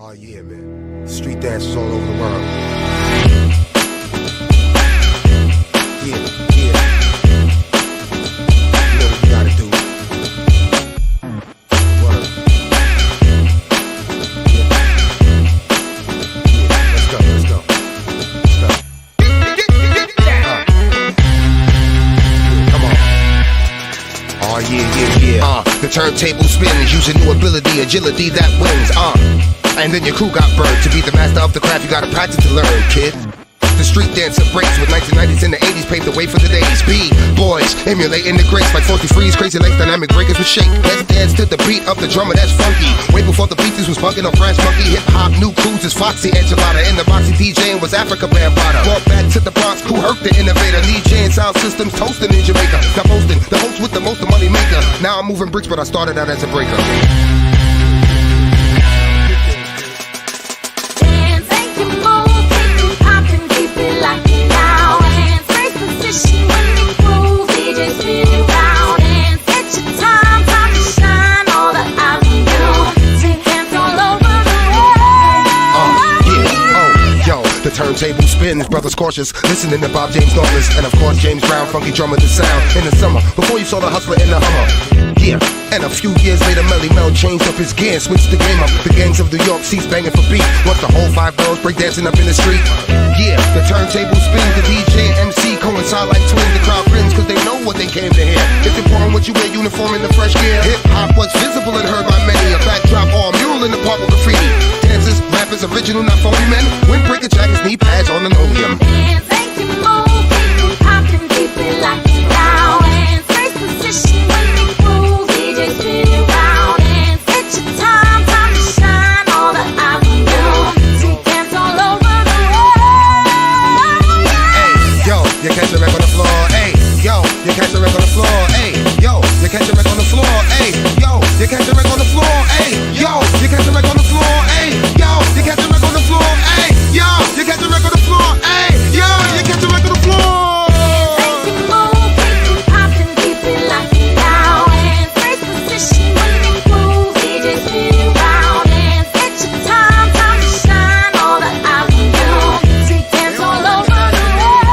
Oh yeah, man. Street dances all over the world. Yeah, yeah. You know what you gotta do. Word. Yeah. Yeah, let's go. Come on. Oh yeah. The turntable spins, using new ability, agility that wins. And then your crew got burned. To be the master of the craft, you gotta practice to learn, kid. The street dancer breaks with 1990s and the 80s paved the way for the days. B-boys emulating the greats like 40 Freeze, crazy legs, dynamic breakers with shake. Let's dance to the beat of the drummer, that's funky. Way before the beat, this was bugging on Brass Monkey. Hip-hop, new cruises, Foxy Enchilada. In the boxy DJing was Africa Bambaataa. Brought back to the Bronx, crew Herc the innovator. Lee J and sound systems toasting in Jamaica. Now posting, the host with the most money maker. Now I'm moving bricks, but I started out as a breaker. Turntable spins, brothers cautious, listening to Bob James Norris, and of course James Brown, funky drummer the sound in the summer, before you saw the hustler in the Hummer. Yeah, and a few years later Melly Mel changed up his gear and switched the game up. The gangs of New York ceased banging for beat, once the whole 5 girls break dancing up in the street. Yeah, the turntable spins, the DJ and MC coincide like twins. The crowd grins cause they know what they came to hear. It's important what you wear, uniform in the fresh gear. Hip-hop was visible and heard by many, a backdrop or a mural in the park with graffiti. Dancers, rappers, original, not phony men. Windbreaker jackets, knee pads on linoleum. Dance, make it move, keep it poppin', keep it locking down. Dance, first position when you groove, DJ spin it round. Dance, it's your time to shine, all the eyes on you. Street dance all over the world. Hey, yo, you catch a wreck on the floor. Hey, yo, you catch a wreck on the floor. Hey, yo, you catch a wreck on the floor. Hey, yo, you catch a wreck on the floor. Hey, yo, you catch a wreck on the floor. Hey, yo, you catch a wreck on the floor. Hey, yo, you catch a wreck on the floor. Hey, yo, you catch a wreck on the floor. Make it move, keep it poppin', keep it locking down. Dance, first position when you groove, DJ spin it round. Dance, it's your time to shine, all the eyes on you. Street dance all over the world.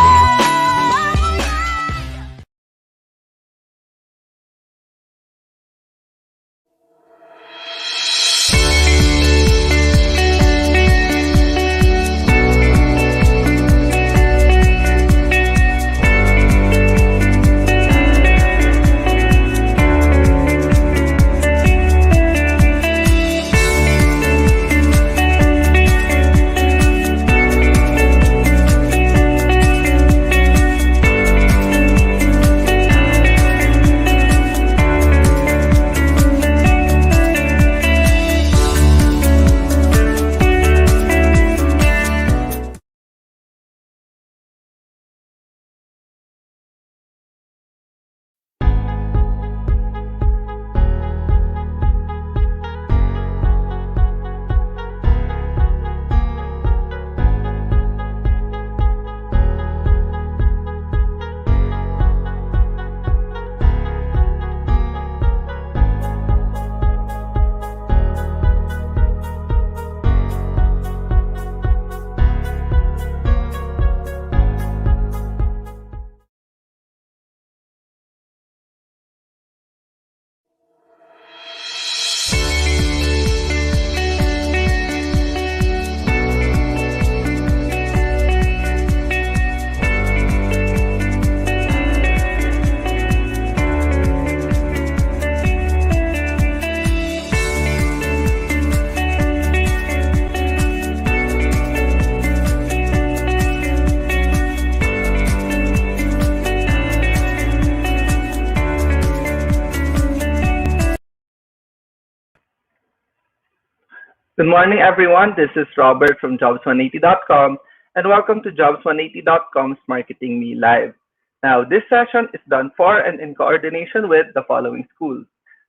Good morning, everyone. This is Robert from Jobs180.com, and welcome to Jobs180.com's Marketing Me Live. Now, this session is done for and in coordination with the following schools: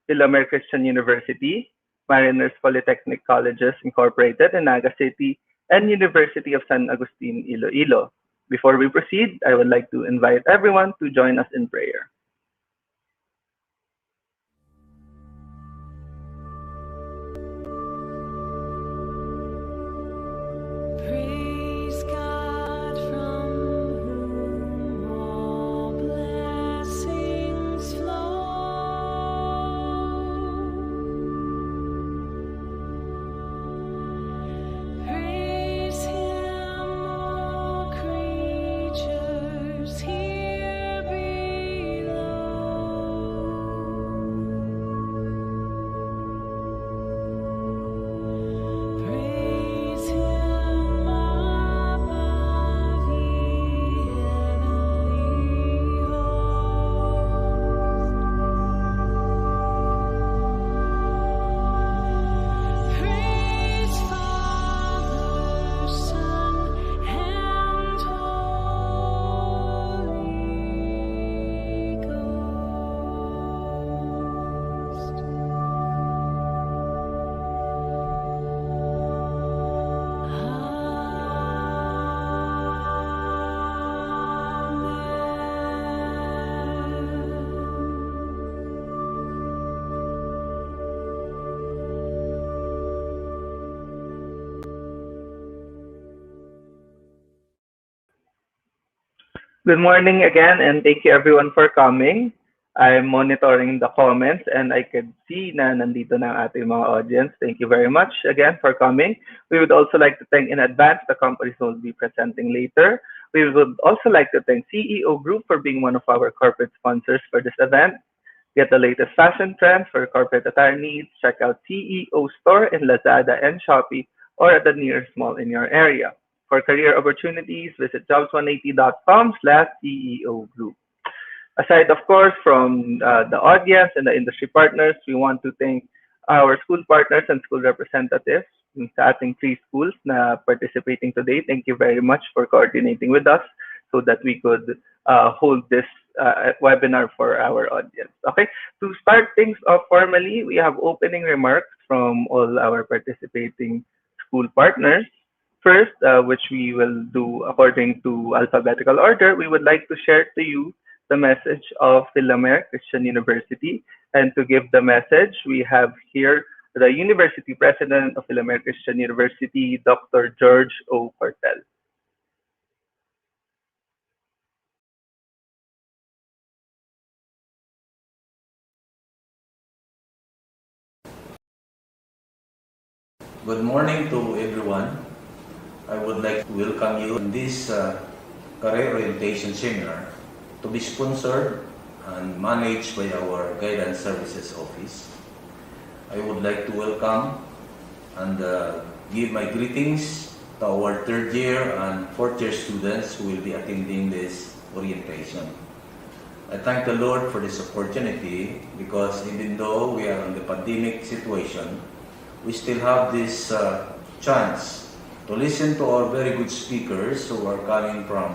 Filamer Christian University, Mariners Polytechnic Colleges Incorporated in Naga City, and University of San Agustin, Iloilo. Before we proceed, I would like to invite everyone to join us in prayer. Good morning again, and thank you everyone for coming. I'm monitoring the comments and I could see na nandito na ang ating mga audience. Thank you very much again for coming. We would also like to thank in advance the companies who will be presenting later. We would also like to thank CEO Group for being one of our corporate sponsors for this event. Get the latest fashion trends for corporate attire needs. Check out CEO Store in Lazada and Shopee or at the nearest mall in your area. For career opportunities, visit jobs180.com/CEO Group. Aside, of course, from the audience and the industry partners, we want to thank our school partners and school representatives sa ating three schools na participating today. Thank you very much for coordinating with us so that we could hold this webinar for our audience. Okay, to start things off formally, we have opening remarks from all our participating school partners. First, which we will do according to alphabetical order, we would like to share to you the message of Filamer Christian University. And to give the message, we have here the University President of Filamer Christian University, Dr. George O. Cortel. Good morning to everyone. I would like to welcome you in this career orientation seminar to be sponsored and managed by our Guidance Services Office. I would like to welcome and give my greetings to our third year and fourth year students who will be attending this orientation. I thank the Lord for this opportunity because even though we are in the pandemic situation, we still have this chance to listen to our very good speakers who are coming from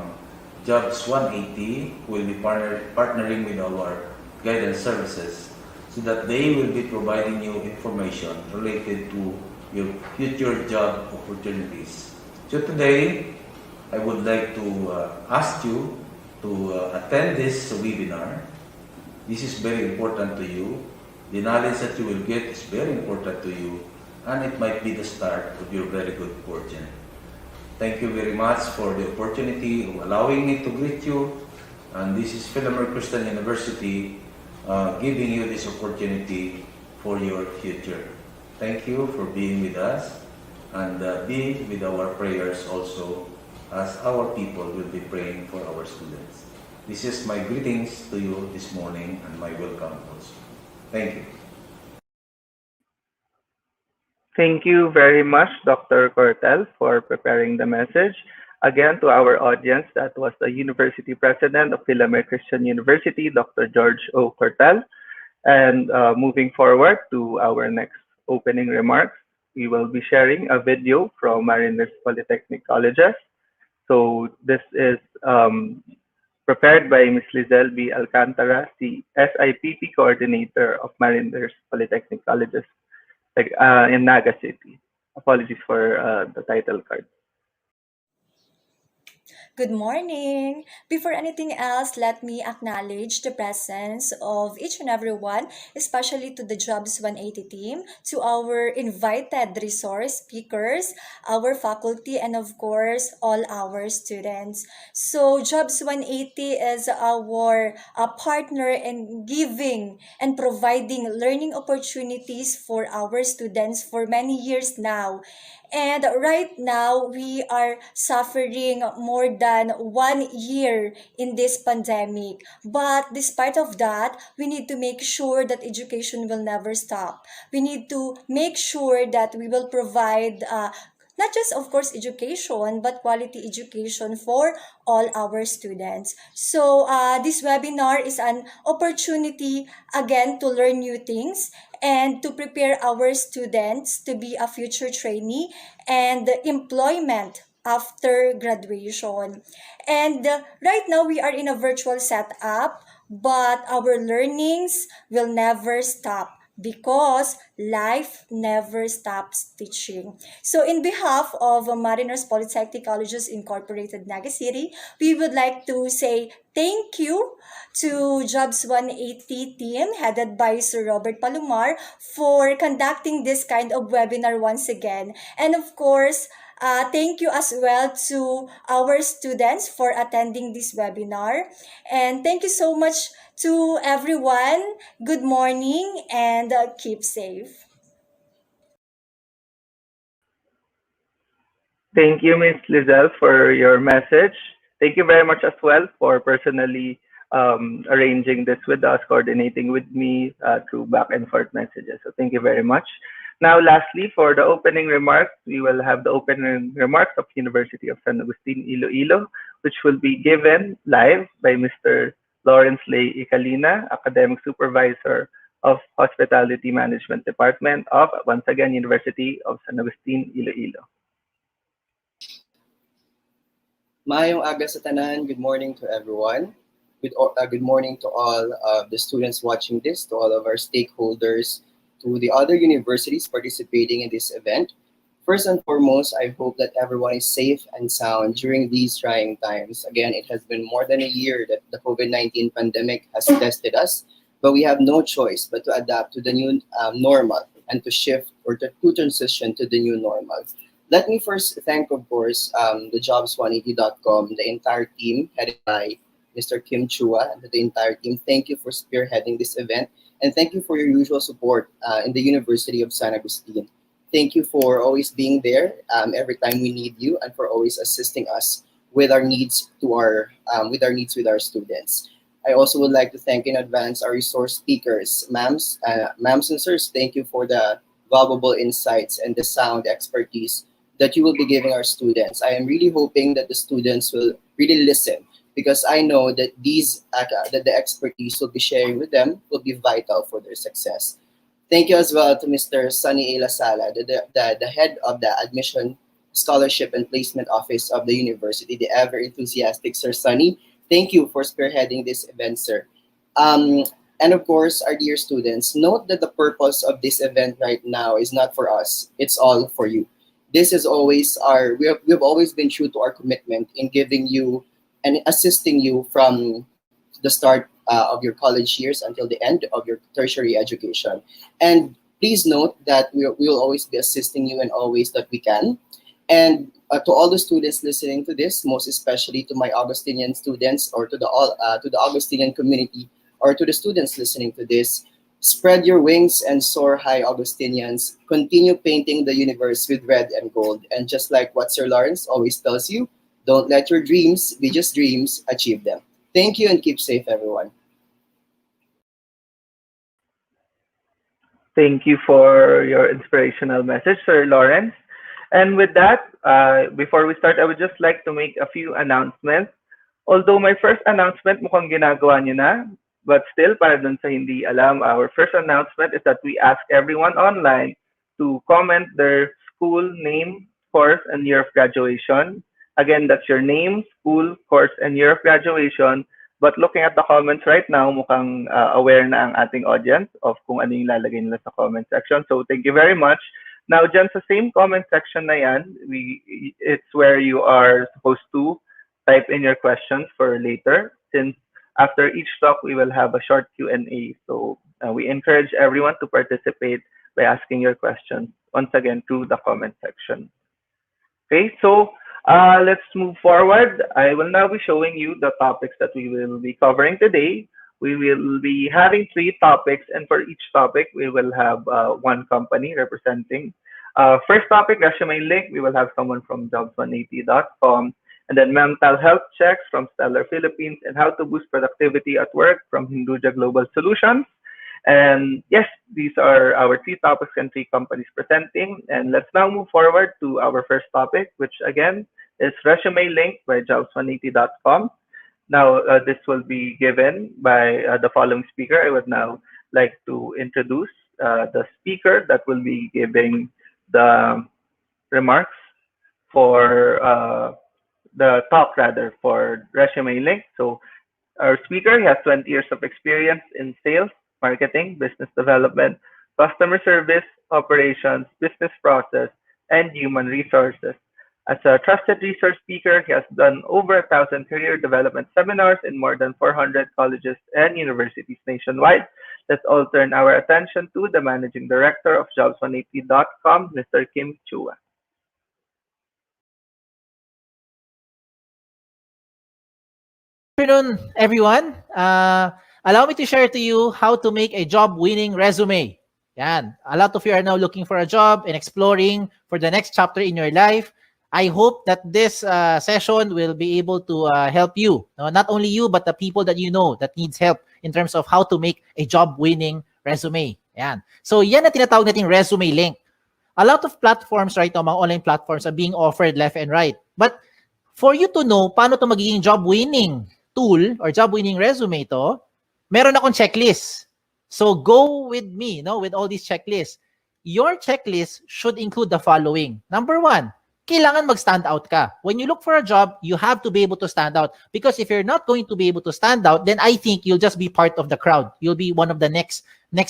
Jobs 180, who will be partnering with our guidance services so that they will be providing you information related to your future job opportunities. So today, I would like to ask you to attend this webinar. This is very important to you. The knowledge that you will get is very important to you, and it might be the start of your very good fortune. Thank you very much for the opportunity of allowing me to greet you. And this is Filamer Christian University giving you this opportunity for your future. Thank you for being with us and being with our prayers also as our people will be praying for our students. This is my greetings to you this morning and my welcome also. Thank you. Thank you very much, Dr. Cortel, for preparing the message. Again, to our audience, that was the University President of Filamer Christian University, Dr. George O. Cortel. And moving forward to our next opening remarks, we will be sharing a video from Mariners Polytechnic Colleges. So this is prepared by Ms. Lizelle B. Alcantara, the SIPP Coordinator of Mariners Polytechnic Colleges in Naga City. Apologies for the title card. Good morning! Before anything else, let me acknowledge the presence of each and every one, especially to the Jobs 180 team, to our invited resource speakers, our faculty, and of course, all our students. So, Jobs 180 is our partner in giving and providing learning opportunities for our students for many years now. And right now, we are suffering more than 1 year in this pandemic. But despite of that, we need to make sure that education will never stop. We need to make sure that we will provide not just, of course, education, but quality education for all our students. So this webinar is an opportunity, again, to learn new things and to prepare our students to be a future trainee and employment after graduation. And right now, we are in a virtual setup, but our learnings will never stop because life never stops teaching. So in behalf of Mariners Polytechnic Colleges Incorporated, Naga City, we would like to say thank you to Jobs 180 team headed by Sir Robert Palomar for conducting this kind of webinar once again. And of course, Thank you as well to our students for attending this webinar. And thank you so much to everyone. Good morning and keep safe. Thank you, Ms. Lizelle, for your message. Thank you very much as well for personally arranging this with us, coordinating with me through back and forth messages. So thank you very much. Now, lastly, for the opening remarks, we will have the opening remarks of University of San Agustin, Iloilo, which will be given live by Mr. Lawrence Lay Icalina, Academic Supervisor of Hospitality Management Department of, once again, University of San Agustin, Iloilo. Maayong aga sa tanan. Good morning to everyone. Good morning to all of the students watching this, to all of our stakeholders, to the other universities participating in this event. First and foremost, I hope that everyone is safe and sound during these trying times. Again, it has been more than a year that the COVID-19 pandemic has tested us, but we have no choice but to adapt to the new normal and to shift or to transition to the new normal. Let me first thank, of course, the Jobs180.com, the entire team headed by Mr. Kim Chua, and the entire team. Thank you for spearheading this event, and thank you for your usual support in the University of San Agustin. Thank you for always being there every time we need you, and for always assisting us with our needs with our students. I also would like to thank in advance our resource speakers, ma'ams and sirs. Thank you for the valuable insights and the sound expertise that you will be giving our students. I am really hoping that the students will really listen, because I know that that the expertise we'll be sharing with them will be vital for their success. Thank you as well to Mr. Sunny A. Lasala, the head of the Admission, Scholarship, and Placement Office of the university, the ever enthusiastic Sir Sunny. Thank you for spearheading this event, sir. Um, and of course, our dear students, note that the purpose of this event right now is not for us, it's all for you. This is always we have always been true to our commitment in giving you and assisting you from the start of your college years until the end of your tertiary education. And please note that we will always be assisting you in all ways that we can. And to all the students listening to this, most especially to my Augustinian students, or to the Augustinian community, or to the students listening to this, spread your wings and soar high, Augustinians. Continue painting the universe with red and gold. And just like what Sir Lawrence always tells you, don't let your dreams be just dreams, achieve them. Thank you and keep safe, everyone. Thank you for your inspirational message, Sir Lawrence. And with that, before we start, I would just like to make a few announcements. Although my first announcement mukhang ginagawa niyo na, but still, para dun sa hindi alam, our first announcement is that we ask everyone online to comment their school name, course, and year of graduation. Again, that's your name, school, course, and year of graduation. But looking at the comments right now, mukhang aware na ang ating audience of kung ano yung lalagay nila sa comment section. So thank you very much. Now, dyan sa same comment section na yan, it's where you are supposed to type in your questions for later. Since after each talk, we will have a short Q&A. So we encourage everyone to participate by asking your questions, once again, through the comment section. Okay, so let's move forward. I will now be showing you the topics that we will be covering today. We will be having 3 topics, and for each topic, we will have one company representing. First topic, ResumeLink. We will have someone from Jobs180.com, and then mental health checks from Stellar Philippines, and how to boost productivity at work from Hinduja Global Solutions. And yes, these are our 3 topics and 3 companies presenting. And let's now move forward to our first topic, which again is ResumeLink by Jobs180.com. Now, this will be given by the following speaker. I would now like to introduce the speaker that will be giving the remarks for the talk, rather, for ResumeLink. So our speaker, he has 20 years of experience in sales, marketing, business development, customer service, operations, business process, and human resources. As a trusted resource speaker, he has done over 1,000 career development seminars in more than 400 colleges and universities nationwide. Let's all turn our attention to the managing director of Jobs180.com, Mr. Kim Chua. Afternoon, everyone. Allow me to share to you how to make a job-winning resume. Yan. A lot of you are now looking for a job and exploring for the next chapter in your life. I hope that this session will be able to help you. No, not only you, but the people that you know that needs help in terms of how to make a job-winning resume. Yan. So yan na tinatawag nating resume link. A lot of platforms right now, mga online platforms are being offered left and right. But for you to know paano to magiging job-winning tool or job-winning resume to, meron akong checklist. So go with me, no, with all these checklists. Your checklist should include the following. Number 1, kailangan mag-stand out ka. When you look for a job, you have to be able to stand out. Because if you're not going to be able to stand out, then I think you'll just be part of the crowd. You'll be one of the next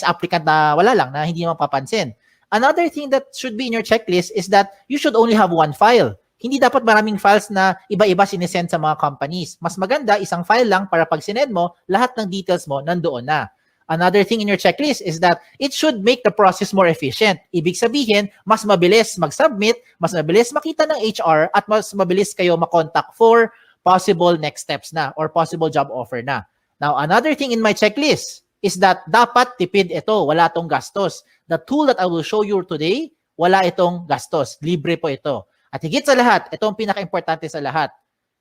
applicant na wala lang, na hindi mapapansin. Another thing that should be in your checklist is that you should only have one file. Hindi dapat maraming files na iba-iba sinesend sa mga companies. Mas maganda, isang file lang para pag sinend mo, lahat ng details mo nandoon na. Another thing in your checklist is that it should make the process more efficient. Ibig sabihin, mas mabilis mag-submit, mas mabilis makita ng HR, at mas mabilis kayo makontak for possible next steps na or possible job offer na. Now, another thing in my checklist is that dapat tipid ito, wala itong gastos. The tool that I will show you today, wala itong gastos. Libre po ito. At higit sa lahat, ito ang pinaka-importante sa lahat.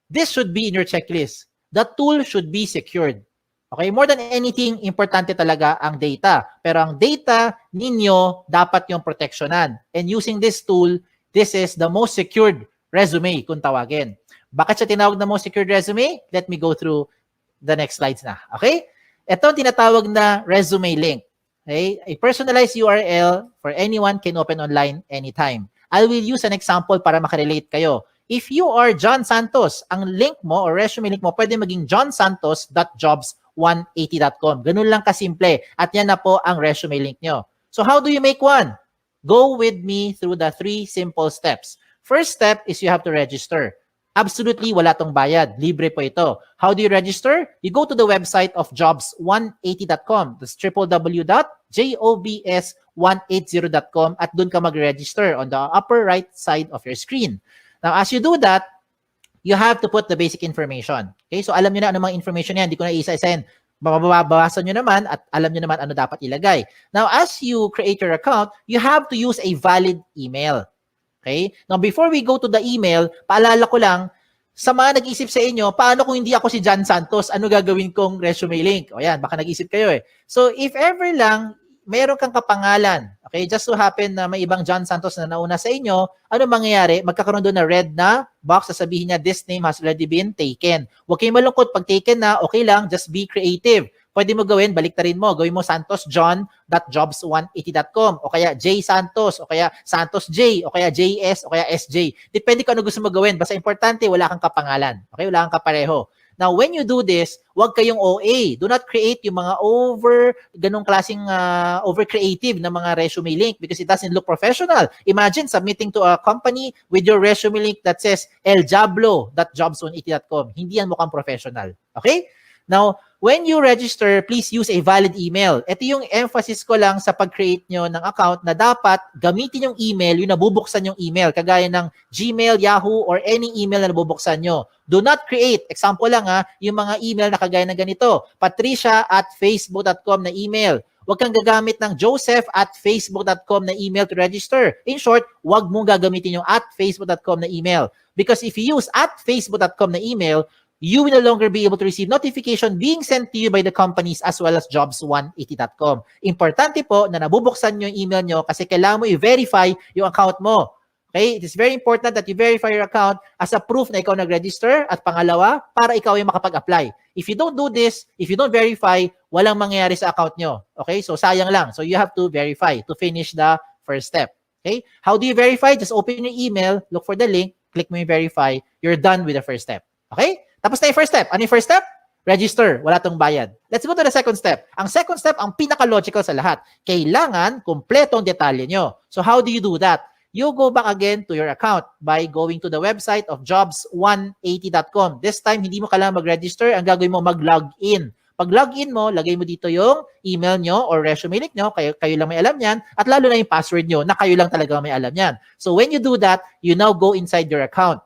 This should be in your checklist. The tool should be secured. Okay? More than anything, importante talaga ang data. Pero ang data ninyo, dapat yung protectionan. And using this tool, this is the most secured resume kung tawagin. Bakit siya tinawag na most secured resume? Let me go through the next slides na. Okay? Ito ang tinatawag na resume link. Okay? A personalized URL for anyone can open online anytime. I will use an example para makarelate kayo. If you are John Santos, ang link mo or resume link mo pwede maging johnsantos.jobs180.com. Ganun lang kasimple. At yan na po ang resume link nyo. So how do you make one? Go with me through the 3 simple steps. First step is you have to register. Absolutely, wala tong bayad. Libre po ito. How do you register? You go to the website of jobs180.com. That's www.jobs180.com at dun ka mag-register on the upper right side of your screen. Now, as you do that, you have to put the basic information. Okay? So, alam nyo na ano mga information yan. Hindi ko na isa-isahin. Babawasan nyo naman at alam nyo naman ano dapat ilagay. Now, as you create your account, you have to use a valid email. Okay? Now, before we go to the email, paalala ko lang, sa mga nag-isip sa inyo, paano kung hindi ako si John Santos, ano gagawin kong resume link? O yan, baka nag-isip kayo eh. So, if ever lang, mayroon kang kapangalan, okay, just so happen na may ibang John Santos na nauna sa inyo, ano mangyayari? Magkakaroon doon na red na box, sasabihin niya, this name has already been taken. Huwag kayong malungkot, pag taken na, okay lang, just be creative. Pwede mo gawin, baliktarin mo. Gawin mo santosjohn.jobs180.com o kaya J Santos o kaya Santos J o kaya JS o kaya SJ. Depende kung ano gusto mo gawin. Basta importante, wala kang kapangalan. Okay? Wala kang kapareho. Now, when you do this, huwag kayong OA. Do not create yung mga ganong klaseng over-creative na mga resume link because it doesn't look professional. Imagine submitting to a company with your resume link that says eljablo.jobs180.com. Hindi yan mukhang professional. Okay? Now, when you register, please use a valid email. Ito yung emphasis ko lang sa pag-create nyo ng account na dapat gamitin yung email, yung nabubuksan yung email, kagaya ng Gmail, Yahoo, or any email na nabubuksan nyo. Do not create, example lang yung mga email na kagaya ng ganito, patricia@facebook.com na email. Huwag kang gagamit ng joseph@facebook.com na email to register. In short, huwag mong gagamitin yung @facebook.com na email. Because if you use @facebook.com na email, you will no longer be able to receive notification being sent to you by the companies as well as jobs180.com. Importante po na nabubuksan nyo yung email nyo kasi kailangan mo i-verify yung account mo. Okay? It is very important that you verify your account as a proof na ikaw nag-register at pangalawa, para ikaw ay makapag-apply. If you don't do this, if you don't verify, walang mangyayari sa account nyo. Okay? So sayang lang. So you have to verify to finish the first step. Okay? How do you verify? Just open your email, look for the link, click mo yung verify, you're done with the first step. Okay? Tapos na yung first step. Ano yung first step? Register. Wala tong bayad. Let's go to the second step. Ang second step, ang pinaka-logical sa lahat. Kailangan kumpleto ang detalye nyo. So how do you do that? You go back again to your account by going to the website of jobs180.com. This time, hindi mo kailangan mag-register. Ang gagawin mo, mag-login. Pag login mo, lagay mo dito yung email nyo or resume link nyo. Kayo lang may alam yan. At lalo na yung password nyo na kayo lang talaga may alam yan. So when you do that, you now go inside your account.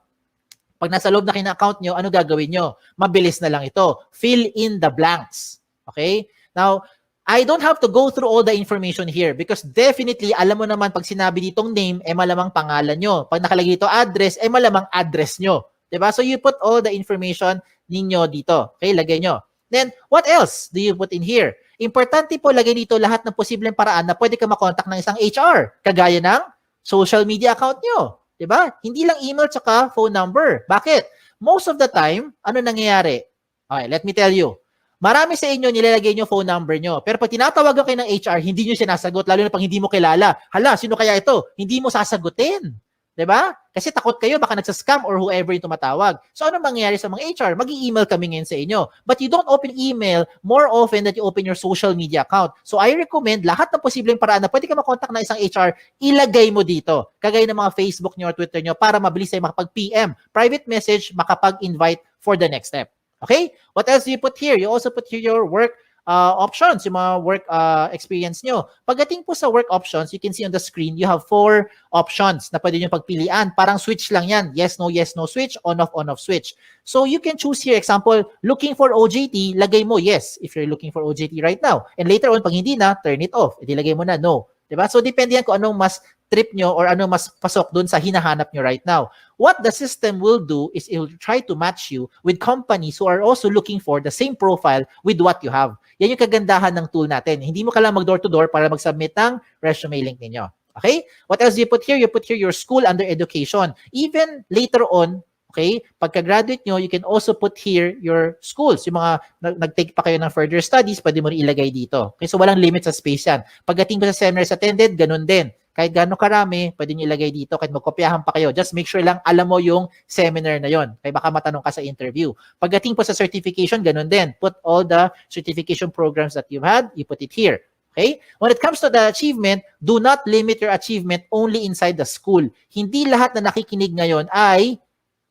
Pag nasa loob na kayo ng account nyo, ano gagawin nyo? Mabilis na lang ito. Fill in the blanks. Okay? Now, I don't have to go through all the information here because definitely, alam mo naman pag sinabi ditong name, malamang pangalan nyo. Pag nakalagay dito address, malamang address nyo. Diba? So you put all the information ninyo dito. Okay, lagay nyo. Then, what else do you put in here? Importante po lagay dito lahat ng posibleng paraan na pwede ka makontak ng isang HR. Kagaya ng social media account nyo. Diba? Hindi lang email tsaka phone number. Bakit? Most of the time, ano nangyayari? Okay, let me tell you. Marami sa inyo nilalagay nyo phone number nyo. Pero pag tinatawagan kayo ng HR, hindi nyo sinasagot. Lalo na pag hindi mo kilala. Hala, sino kaya ito? Hindi mo sasagutin. Diba? Kasi takot kayo, baka nagsascam or whoever yung tumatawag. So, ano mangyayari sa mga HR? Mag-i-email kami ngayon sa inyo. But you don't open email more often than you open your social media account. So, I recommend lahat ng posibleng paraan na pwede ka makontak na isang HR, ilagay mo dito. Kagaya ng mga Facebook nyo or Twitter nyo para mabilis tayo makapag-PM. Private message, makapag-invite for the next step. Okay? What else do you put here? You also put here your work options, yung mga work experience nyo. Pagdating po sa work options, you can see on the screen, you have 4 options na pwede nyo pagpilian. Parang switch lang yan. Yes, no switch, on, off switch. So you can choose here, example, looking for OJT, lagay mo yes, if you're looking for OJT right now. And later on, pag hindi na, turn it off. Edi lagay mo na no. Diba? So depende yan kung anong mas trip nyo or ano mas pasok dun sa hinahanap nyo right now. What the system will do is it will try to match you with companies who are also looking for the same profile with what you have. Yan yung kagandahan ng tool natin. Hindi mo kailangan mag-door-to-door para mag-submit ng resume link ninyo. Okay? What else do you put here? You put here your school under education. Even later on, okay, pagka-graduate nyo, you can also put here your schools. Yung mga nag-take pa kayo ng further studies, pwede mo rin ilagay dito. Okay, so walang limit sa space yan. Pagdating ko sa seminars attended, ganun din. Kahit gano'ng karami, pwede nyo ilagay dito. Kahit magkopyahan pa kayo. Just make sure lang alam mo yung seminar na yon. Kaya baka matanong ka sa interview. Pagdating po sa certification, ganun din. Put all the certification programs that you've had, you put it here. Okay? When it comes to the achievement, do not limit your achievement only inside the school. Hindi lahat na nakikinig ngayon ay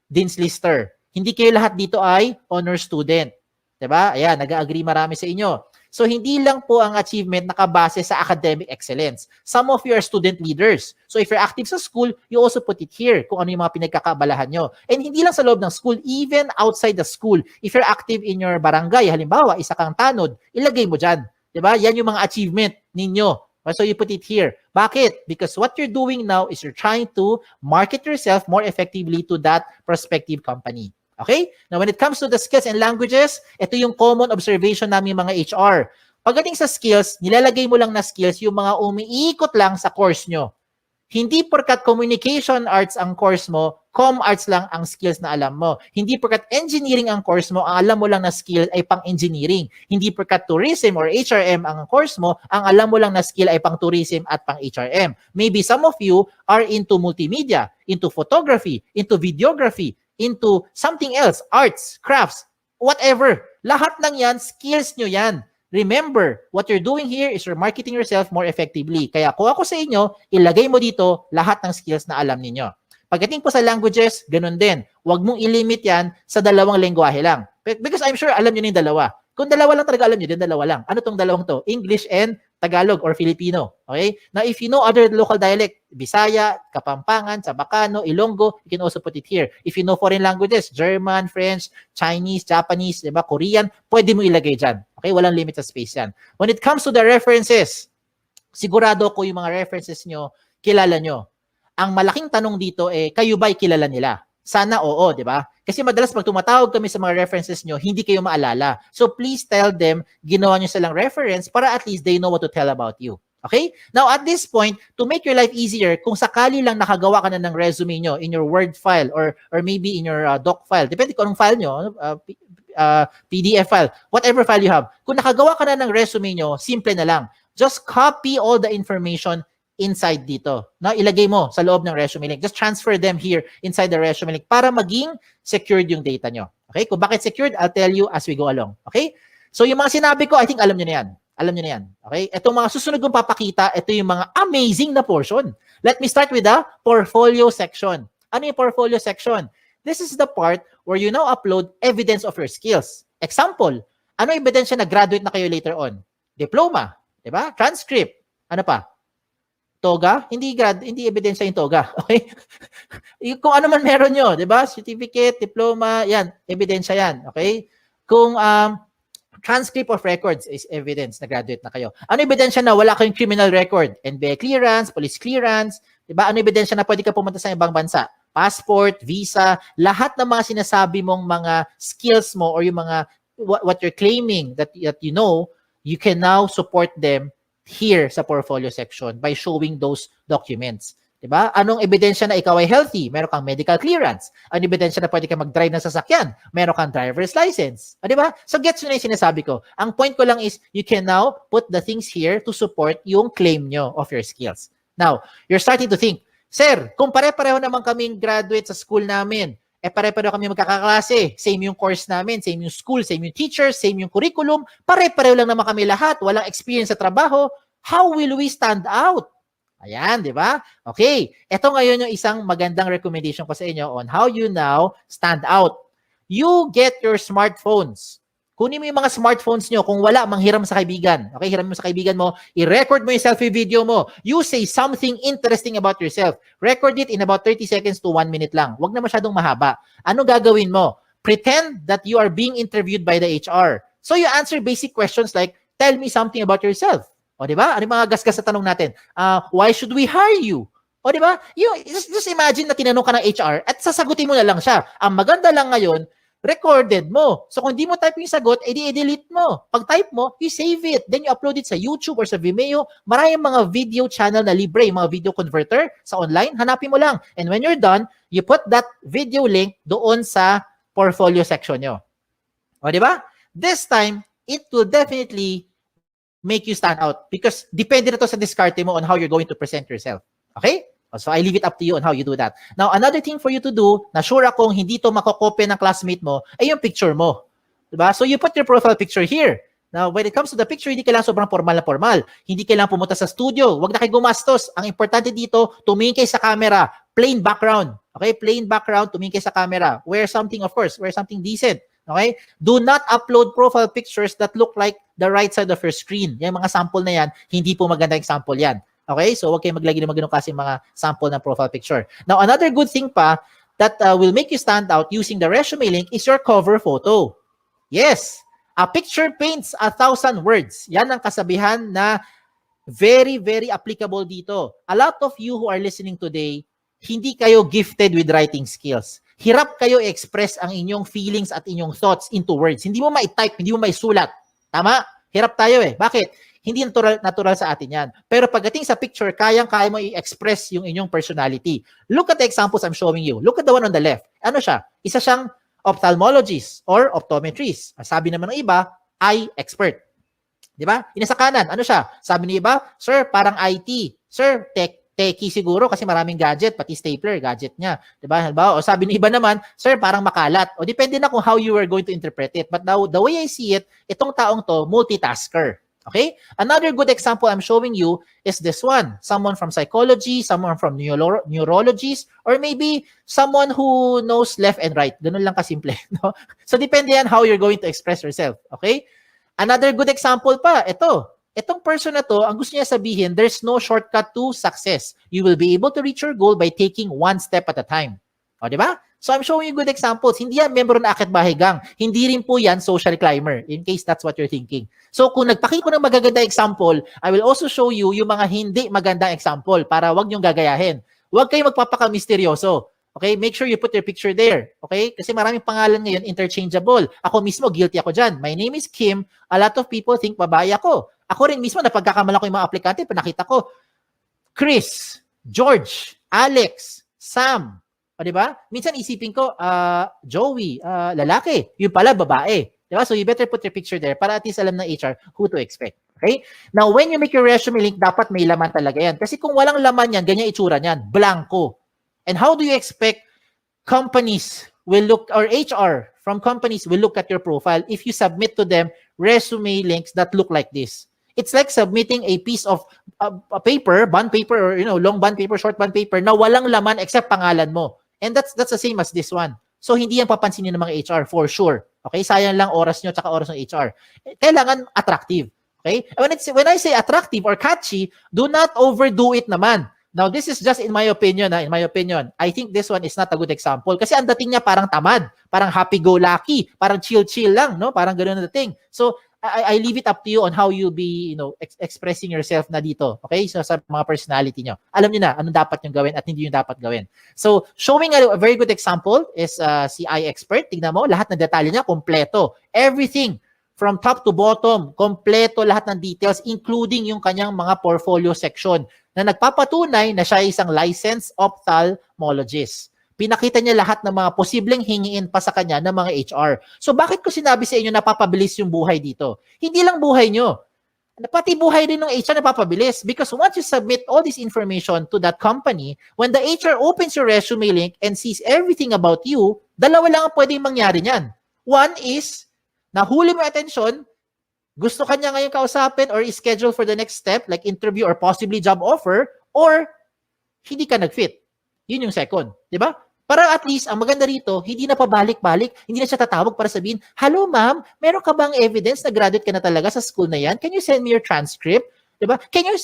Dean's Lister. Hindi kayo lahat dito ay honor student. Diba? Ayan, nag-agree marami sa inyo. So, hindi lang po ang achievement nakabase sa academic excellence. Some of you are student leaders. So, if you're active sa school, you also put it here kung ano yung mga pinagkakabalahan nyo. And hindi lang sa loob ng school, even outside the school. If you're active in your barangay, halimbawa, isa kang tanod, ilagay mo dyan. Diba? Yan yung mga achievement ninyo. So, you put it here. Bakit? Because what you're doing now is you're trying to market yourself more effectively to that prospective company. Okay? Now, when it comes to the skills and languages, ito yung common observation namin mga HR. Pagdating sa skills, nilalagay mo lang na skills yung mga umiikot lang sa course nyo. Hindi porkat communication arts ang course mo, com arts lang ang skills na alam mo. Hindi porkat engineering ang course mo, ang alam mo lang na skill ay pang engineering. Hindi porkat tourism or HRM ang course mo, ang alam mo lang na skill ay pang tourism at pang HRM. Maybe some of you are into multimedia, into photography, into videography, into something else, arts, crafts, whatever. Lahat ng yan, skills nyo yan. Remember, what you're doing here is you're marketing yourself more effectively. Kaya kung ako sa inyo, ilagay mo dito lahat ng skills na alam ninyo. Pagdating po sa languages, ganun din. Huwag mong ilimit yan sa 2 lengguwahe lang. Because I'm sure alam nyo na yung 2. Kung 2 lang talaga alam nyo, din 2 lang. Ano tong 2 to? English and Tagalog or Filipino. Okay? Now, if you know other local dialect, Bisaya, Kapampangan, Sabacano, Ilonggo, you can also put it here. If you know foreign languages, German, French, Chinese, Japanese, diba, Korean, pwede mo ilagay dyan. Okay? Walang limit sa space yan. When it comes to the references, sigurado ko yung mga references nyo, kilala nyo. Ang malaking tanong dito kayo ba'y kilala nila? Sana oo, di ba? Kasi madalas pag tumatawag kami sa mga references nyo, hindi kayo maalala. So please tell them, ginawa nyo silang reference para at least they know what to tell about you. Okay? Now at this point, to make your life easier, kung sakali lang nakagawa ka na ng resume nyo in your Word file or maybe in your doc file, depende kung anong file nyo, PDF file, whatever file you have. Kung nakagawa ka na ng resume nyo, simple na lang. Just copy all the information inside dito. Now, ilagay mo sa loob ng resume link. Just transfer them here inside the resume link para maging secured yung data nyo. Okay? Kung bakit secured, I'll tell you as we go along. Okay? So, yung mga sinabi ko, I think alam nyo na yan. Alam nyo na yan. Okay? Itong mga susunod kong papakita, ito yung mga amazing na portion. Let me start with the portfolio section. Ano yung portfolio section? This is the part where you now upload evidence of your skills. Example, ano ebidensya na graduate na kayo later on? Diploma. Diba? Transcript. Ano pa? toga, hindi ebidensya yung toga. Okay? Kung ano man meron nyo, di ba? Certificate, diploma, yan, ebidensya yan. Okay? Kung transcript of records is evidence na graduate na kayo. Ano ebidensya na wala kayong criminal record? NBA clearance, police clearance, di ba? Ano ebidensya na pwede ka pumunta sa ibang bansa? Passport, visa, lahat ng mga sinasabi mong mga skills mo or yung mga what you're claiming that you know, you can now support them here sa portfolio section by showing those documents. Diba? Anong ebidensya na ikaw ay healthy? Meron kang medical clearance. Anong ebidensya na pwede ka mag-drive ng sasakyan? Meron kang driver's license. Diba? So gets nyo na yung sinasabi ko. Ang point ko lang is you can now put the things here to support yung claim nyo of your skills. Now, you're starting to think, Sir, kung pare-pareho naman kaming graduate sa school namin, pare-pareho kami magkakaklase, same yung course namin, same yung school, same yung teachers, same yung curriculum, pare-pareho lang naman kami lahat, walang experience sa trabaho, how will we stand out? Ayan, di ba? Okay, ito ngayon yung isang magandang recommendation ko sa inyo on how you now stand out. You get your smartphones. Kunin mo yung mga smartphones nyo. Kung wala, manghiram sa kaibigan. Okay, hiram mo sa kaibigan mo. I-record mo yung selfie video mo. You say something interesting about yourself. Record it in about 30 seconds to 1 minute lang. Huwag na masyadong mahaba. Ano gagawin mo? Pretend that you are being interviewed by the HR. So you answer basic questions like, tell me something about yourself. O, di ba? Ano yung mga gasgas sa tanong natin? Why should we hire you? O, di ba? Just imagine na tinanong ka ng HR at sasagutin mo na lang siya. Ang maganda lang ngayon, recorded mo. So kung di mo type yung sagot, i-delete mo. Pag type mo, you save it. Then you upload it sa YouTube or sa Vimeo. Maraming mga video channel na libre, mga video converter sa online. Hanapin mo lang. And when you're done, you put that video link doon sa portfolio section nyo. O, di ba? This time, it will definitely make you stand out because depende na to sa diskarte mo on how you're going to present yourself. Okay? So I leave it up to you on how you do that. Now, another thing for you to do, na sure akong hindi to makokopya ng classmate mo, ay yung picture mo. Diba? So you put your profile picture here. Now, when it comes to the picture, hindi kailangan sobrang formal na formal. Hindi kailangan pumunta sa studio. Huwag na kayo gumastos. Ang importante dito, tumingin kayo sa camera. Plain background. Okay? Plain background, tumingin kayo sa camera. Wear something, of course. Wear something decent. Okay? Do not upload profile pictures that look like the right side of your screen. Yung mga sample na yan, hindi po maganda example yan. Okay? So, huwag kayo maglagay ng ganun kasi mga sample ng profile picture. Now, another good thing pa that will make you stand out using the ResumeLink is your cover photo. Yes! A picture paints 1,000 words. Yan ang kasabihan na very, very applicable dito. A lot of you who are listening today, hindi kayo gifted with writing skills. Hirap kayo i-express ang inyong feelings at inyong thoughts into words. Hindi mo ma-type, hindi mo ma-sulat. Tama? Hirap tayo eh. Bakit? Hindi natural sa atin yan. Pero pagdating sa picture, kayang-kaya mo i-express yung inyong personality. Look at the examples I'm showing you. Look at the one on the left. Ano siya? Isa siyang ophthalmologist or optometrist. Sabi naman ng iba, eye expert. Di ba? Sa kanan, ano siya? Sabi ng iba, sir, parang IT. Sir, techie siguro kasi maraming gadget, pati stapler, gadget niya. Di ba? O sabi ng iba naman, sir, parang makalat. O depende na kung how you are going to interpret it. But now, the way I see it, itong taong to, multitasker. Okay? Another good example I'm showing you is this one. Someone from psychology, someone from neurologist, or maybe someone who knows left and right. Ganun lang kasimple. No? So, depende yan how you're going to express yourself. Okay? Another good example pa, ito. Itong person na to, ang gusto niya sabihin, there's no shortcut to success. You will be able to reach your goal by taking one step at a time. O, di ba? So, I'm showing you good examples. Hindi yan member na Akit Bahay Gang. Hindi rin po yan social climber, in case that's what you're thinking. So, kung nagpakita ko ng magaganda example, I will also show you yung mga hindi magandang example para wag niyong gagayahin. Huwag kayong magpapaka-misteryoso. Okay? Make sure you put your picture there. Okay? Kasi maraming pangalan ngayon, interchangeable. Ako mismo, guilty ako dyan. My name is Kim. A lot of people think babae ako. Ako rin mismo, napagkakamala ko yung mga aplikante, pinakita ko, Chris, George, Alex, Sam. O, diba? Minsan isipin ko, Joey, lalaki. Yung pala, babae. Diba? So you better put your picture there para at least alam ng HR who to expect. Okay? Now, when you make your resume link, dapat may laman talaga yan. Kasi kung walang laman yan, ganyan itsura niyan. Blanco. And how do you expect companies will look, or HR from companies will look at your profile if you submit to them resume links that look like this? It's like submitting a piece of a paper, bond paper, or long bond paper, short bond paper na walang laman except pangalan mo. And that's the same as this one. So hindi yan papansinin ng mga HR for sure. Okay? Sayang lang oras nyo tsaka oras ng HR. Kailangan attractive. Okay? When I say attractive or catchy, do not overdo it naman. Now, this is just in my opinion. In my opinion, I think this one is not a good example. Kasi ang dating niya parang tamad, parang happy-go-lucky, parang chill-chill lang, no? Parang ganoon ang dating. So, I leave it up to you on how you be, expressing yourself na dito. Okay? So, sa mga personality nyo. Alam niyo na anong dapat nyo gawin at hindi nyo dapat gawin. So, showing a very good example is si iExpert. Tignan mo, lahat ng detalye niya, kompleto. Everything. From top to bottom, kompleto lahat ng details, including yung kanyang mga portfolio section na nagpapatunay na siya ay isang licensed ophthalmologist. Pinakita niya lahat ng mga posibleng hingiin pa sa kanya ng mga HR. So bakit ko sinabi sa inyo na papabilis yung buhay dito? Hindi lang buhay nyo. Pati buhay din ng HR na papabilis. Because once you submit all this information to that company, when the HR opens your resume link and sees everything about you, dalawa lang ang pwedeng mangyari niyan. One is, nahuli mo attention, gusto ka niya ngayon kausapin or schedule for the next step, like interview or possibly job offer, or hindi ka nag-fit. Yun yung second. Di ba? Para at least, ang maganda rito, hindi na pabalik-balik, hindi na siya tatawag para sabihin, hello ma'am, meron ka bang evidence na graduate ka na talaga sa school na yan? Can you send me your transcript? Diba? Can you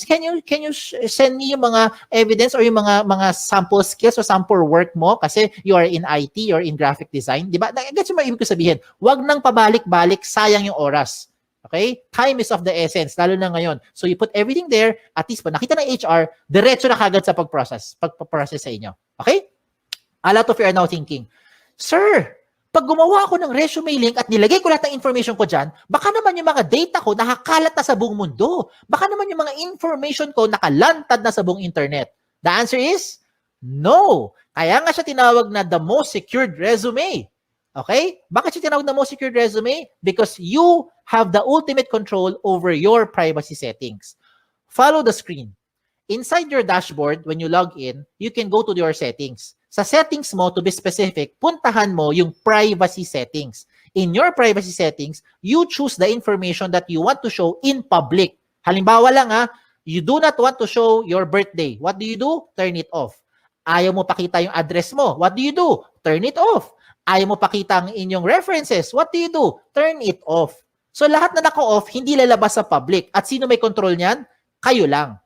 send me yung mga evidence or yung mga sample skills or sample work mo kasi you are in IT or in graphic design, diba? Gets mo ibig ko sabihin, wag nang pabalik-balik, sayang yung oras. Okay? Time is of the essence, lalo na ngayon. So you put everything there, at least pag nakita ng HR, diretso na kagad sa pagprocess sa inyo. Okay? A lot of you are now thinking, Sir, pag gumawa ako ng resume link at nilagay ko lahat ng information ko dyan, baka naman yung mga data ko nakakalat na sa buong mundo. Baka naman yung mga information ko nakalantad na sa buong internet. The answer is, no. Kaya nga siya tinawag na the most secured resume. Okay? Bakit siya tinawag na most secured resume? Because you have the ultimate control over your privacy settings. Follow the screen. Inside your dashboard, when you log in, you can go to your settings. Sa settings mo, to be specific, puntahan mo yung privacy settings. In your privacy settings, you choose the information that you want to show in public. Halimbawa lang you do not want to show your birthday. What do? Turn it off. Ayaw mo pakita yung address mo. What do? Turn it off. Ayaw mo pakita ang inyong references. What do? Turn it off. So lahat na naka-off, hindi lalabas sa public. At sino may control niyan? Kayo lang.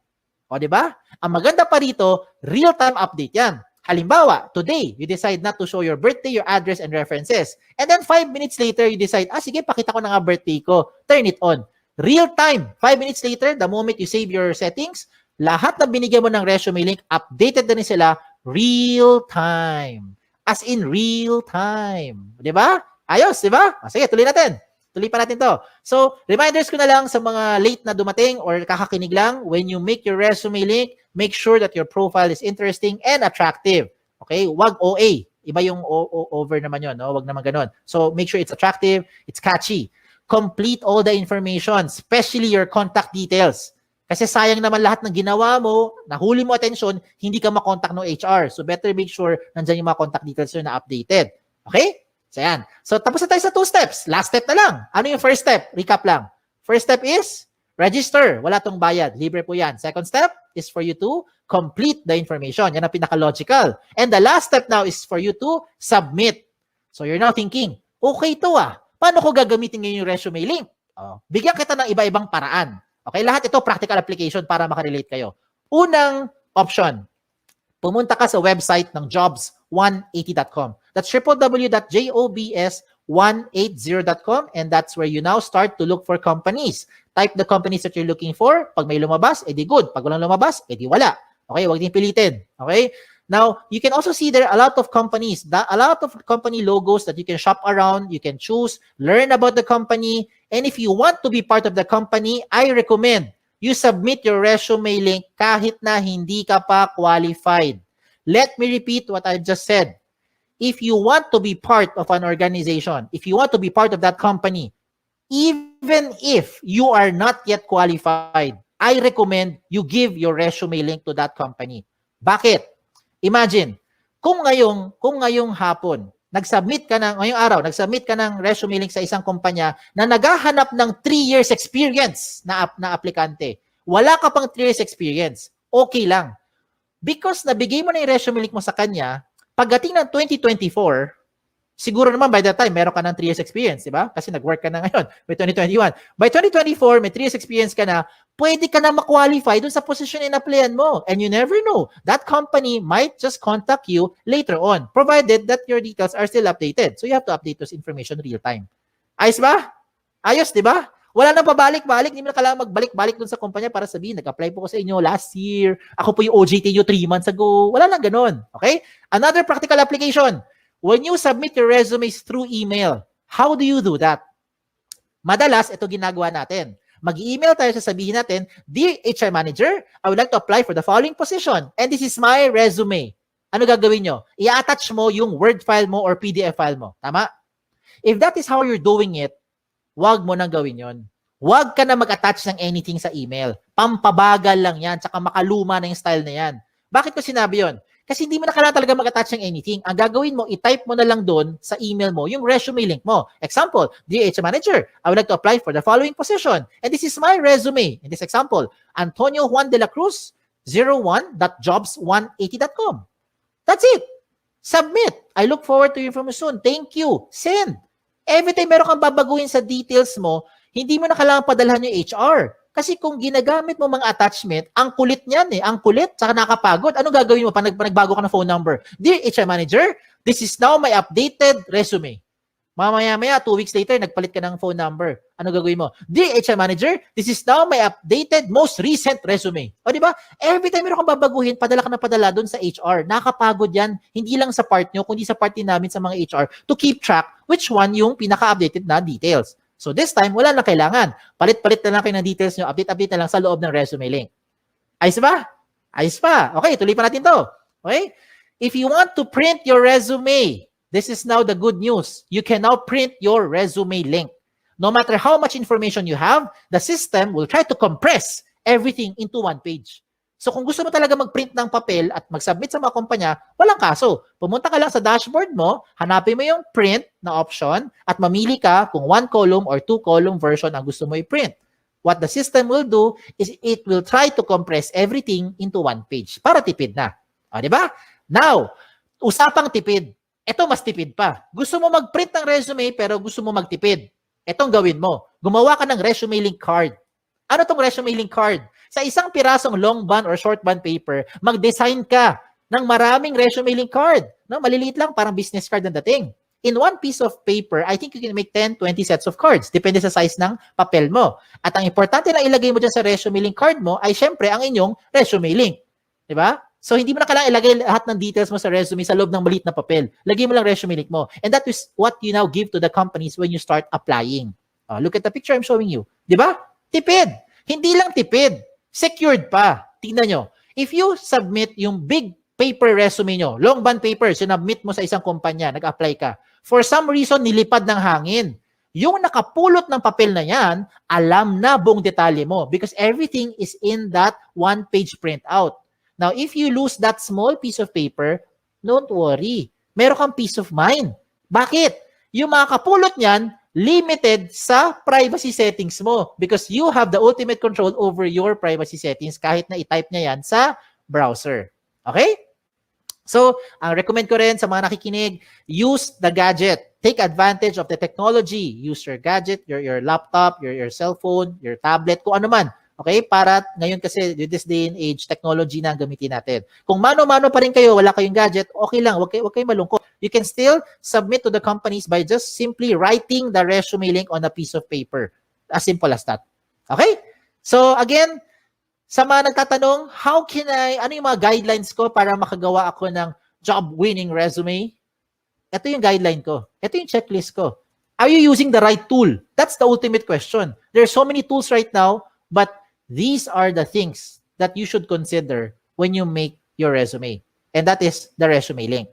O, di ba? Ang maganda pa rito, real-time update yan. Halimbawa, today, you decide not to show your birthday, your address, and references. And then 5 minutes later, you decide, sige, pakita ko na nga birthday ko. Turn it on. Real time. 5 minutes later, the moment you save your settings, lahat na binigyan mo ng resume link, updated na rin sila real time. As in real time. Di ba? Ayos, di ba? Sige, tuloy natin. Tuloy pa natin to. So, reminders ko na lang sa mga late na dumating or kakakinig lang, when you make your resume link, make sure that your profile is interesting and attractive. Okay? Wag OA. Iba yung over naman yun. No? Wag naman ganun. So, make sure it's attractive, it's catchy. Complete all the information, especially your contact details. Kasi sayang naman lahat ng ginawa mo, nahuli mo attention, hindi ka makontak ng HR. So, better make sure nandyan yung mga contact details na updated. Okay? So, yan. So, tapos na tayo sa 2 steps. Last step na lang. Ano yung first step? Recap lang. First step is register. Wala tong bayad. Libre po yan. Second step is for you to complete the information. Yan ang pinaka-logical. And the last step now is for you to submit. So, you're now thinking, okay to paano ko gagamitin ngayon yung resume link? Bigyan kita ng iba-ibang paraan. Okay, lahat ito practical application para makarelate kayo. Unang option, pumunta ka sa website ng jobs180.com. That's www.jobs180.com, and that's where you now start to look for companies. Type the companies that you're looking for. Pag may lumabas, edi good. Pag walang lumabas, edi wala. Okay, wag din pilitin. Okay? Now, you can also see there a lot of companies, a lot of company logos that you can shop around, you can choose, learn about the company, and if you want to be part of the company, I recommend you submit your resume link kahit na hindi ka pa qualified. Let me repeat what I just said. If you want to be part of an organization, if you want to be part of that company, even if you are not yet qualified, I recommend you give your resume link to that company. Bakit? Imagine, kung ngayong hapon, ngayong araw, nag-submit ka ng resume link sa isang kumpanya na naghahanap ng 3 years experience na aplikante. Wala ka pang 3 years experience. Okay lang. Because nabigay mo na yung resume link mo sa kanya, pagdating ng 2024, Siguro naman by that time, meron ka ng 3 years experience, di ba? Kasi nag-work ka na ngayon by 2021. By 2024, may 3 years experience ka na, pwede ka na ma-qualify dun sa position in-applyan mo. And you never know. That company might just contact you later on, provided that your details are still updated. So you have to update those information real time. Ayos ba? Ayos, di ba? Wala nang pabalik-balik, hindi mo na kailangan magbalik-balik dun sa kumpanya para sabihin, nag-apply po ko sa inyo last year, ako po yung OJT nyo 3 months ago. Wala nang ganun. Okay? Another practical application. When you submit your resumes through email, how do you do that? Madalas, ito ginagawa natin. Mag-email tayo, sasabihin natin, Dear HR Manager, I would like to apply for the following position and this is my resume. Ano gagawin nyo? I-attach mo yung Word file mo or PDF file mo. Tama? If that is how you're doing it, wag mo nang gawin yon. Wag ka na mag-attach ng anything sa email. Pampabagal lang yan, tsaka makaluma na yung style na yan. Bakit ko sinabi yon? Kasi hindi mo na kailangan talaga mag-attach ng anything. Ang gagawin mo, i-type mo na lang doon sa email mo yung resume link mo. Example, Dear HR Manager, I would like to apply for the following position. And this is my resume. In this example, Antonio Juan de la Cruz, 01.jobs180.com. That's it. Submit. I look forward to your information. Thank you. Send. Every time meron kang babaguhin sa details mo, hindi mo na kailangan padalhan yung HR. Kasi kung ginagamit mo mga attachment, ang kulit niyan eh. Ang kulit, saka nakapagod. Anong gagawin mo pag nagbago ka ng phone number? Dear HR Manager, this is now my updated resume. Mamaya-maya, 2 weeks later, nagpalit ka ng phone number. Ano gagawin mo? Dear HR Manager, this is now my updated, most recent resume. O di ba? Every time meron kang babaguhin, padala ka na padala doon sa HR. Nakakapagod yan, hindi lang sa part nyo, kundi sa part din namin sa mga HR to keep track which one yung pinaka-updated na details. So this time, wala na kailangan. Palit-palit na lang kayo ng details nyo, update-update na lang sa loob ng resume link. Ayos ba? Ayos pa. Okay, tuloy pa natin to. Okay? If you want to print your resume, this is now the good news. You can now print your resume link. No matter how much information you have, the system will try to compress everything into one page. So kung gusto mo talaga mag-print ng papel at mag-submit sa mga kumpanya, walang kaso. Pumunta ka lang sa dashboard mo, hanapin mo yung print na option at mamili ka kung 1 column or 2 column version ang gusto mo i-print. What the system will do is it will try to compress everything into one page para tipid na. O, di ba? Now, usapang tipid. Ito mas tipid pa. Gusto mo mag-print ng resume pero gusto mo magtipid. Itong gawin mo. Gumawa ka ng resume link card. Ano tong resume link card? Sa isang pirasong long bond or short bond paper, mag-design ka ng maraming resume link card. No, maliliit lang, parang business card ang dating. In one piece of paper, I think you can make 10, 20 sets of cards. Depende sa size ng papel mo. At ang importante na ilagay mo dyan sa resume link card mo ay syempre ang inyong resume link. Diba? So, hindi mo na kailangan ilagay lahat ng details mo sa resume sa loob ng maliit na papel. Lagay mo lang resume link mo. And that is what you now give to the companies when you start applying. Look at the picture I'm showing you. Diba? Tipid. Hindi lang tipid. Secured pa. Tingnan nyo. If you submit yung big paper resume nyo, long bond paper, sinubmit mo sa isang kumpanya, nag-apply ka. For some reason, nilipad ng hangin. Yung nakapulot ng papel na yan, alam na buong detalye mo because everything is in that one-page printout. Now, if you lose that small piece of paper, don't worry. Meron kang peace of mind. Bakit? Yung mga kapulot niyan, limited sa privacy settings mo because you have the ultimate control over your privacy settings kahit na i-type niya yan sa browser. Okay? So, ang recommend ko rin sa mga nakikinig, use the gadget. Take advantage of the technology. Use your gadget, your laptop, your cellphone, your tablet, kung ano man. Okay? Para ngayon kasi, this day and age, technology na ang gamitin natin. Kung mano-mano pa rin kayo, wala kayong gadget, okay lang. Huwag kayong malungkot. You can still submit to the companies by just simply writing the resume link on a piece of paper. As simple as that. Okay? So, again, sa mga nagtatanong, ano yung mga guidelines ko para makagawa ako ng job-winning resume? Ito yung guideline ko. Ito yung checklist ko. Are you using the right tool? That's the ultimate question. There are so many tools right now, but these are the things that you should consider when you make your resume. And that is the resume link.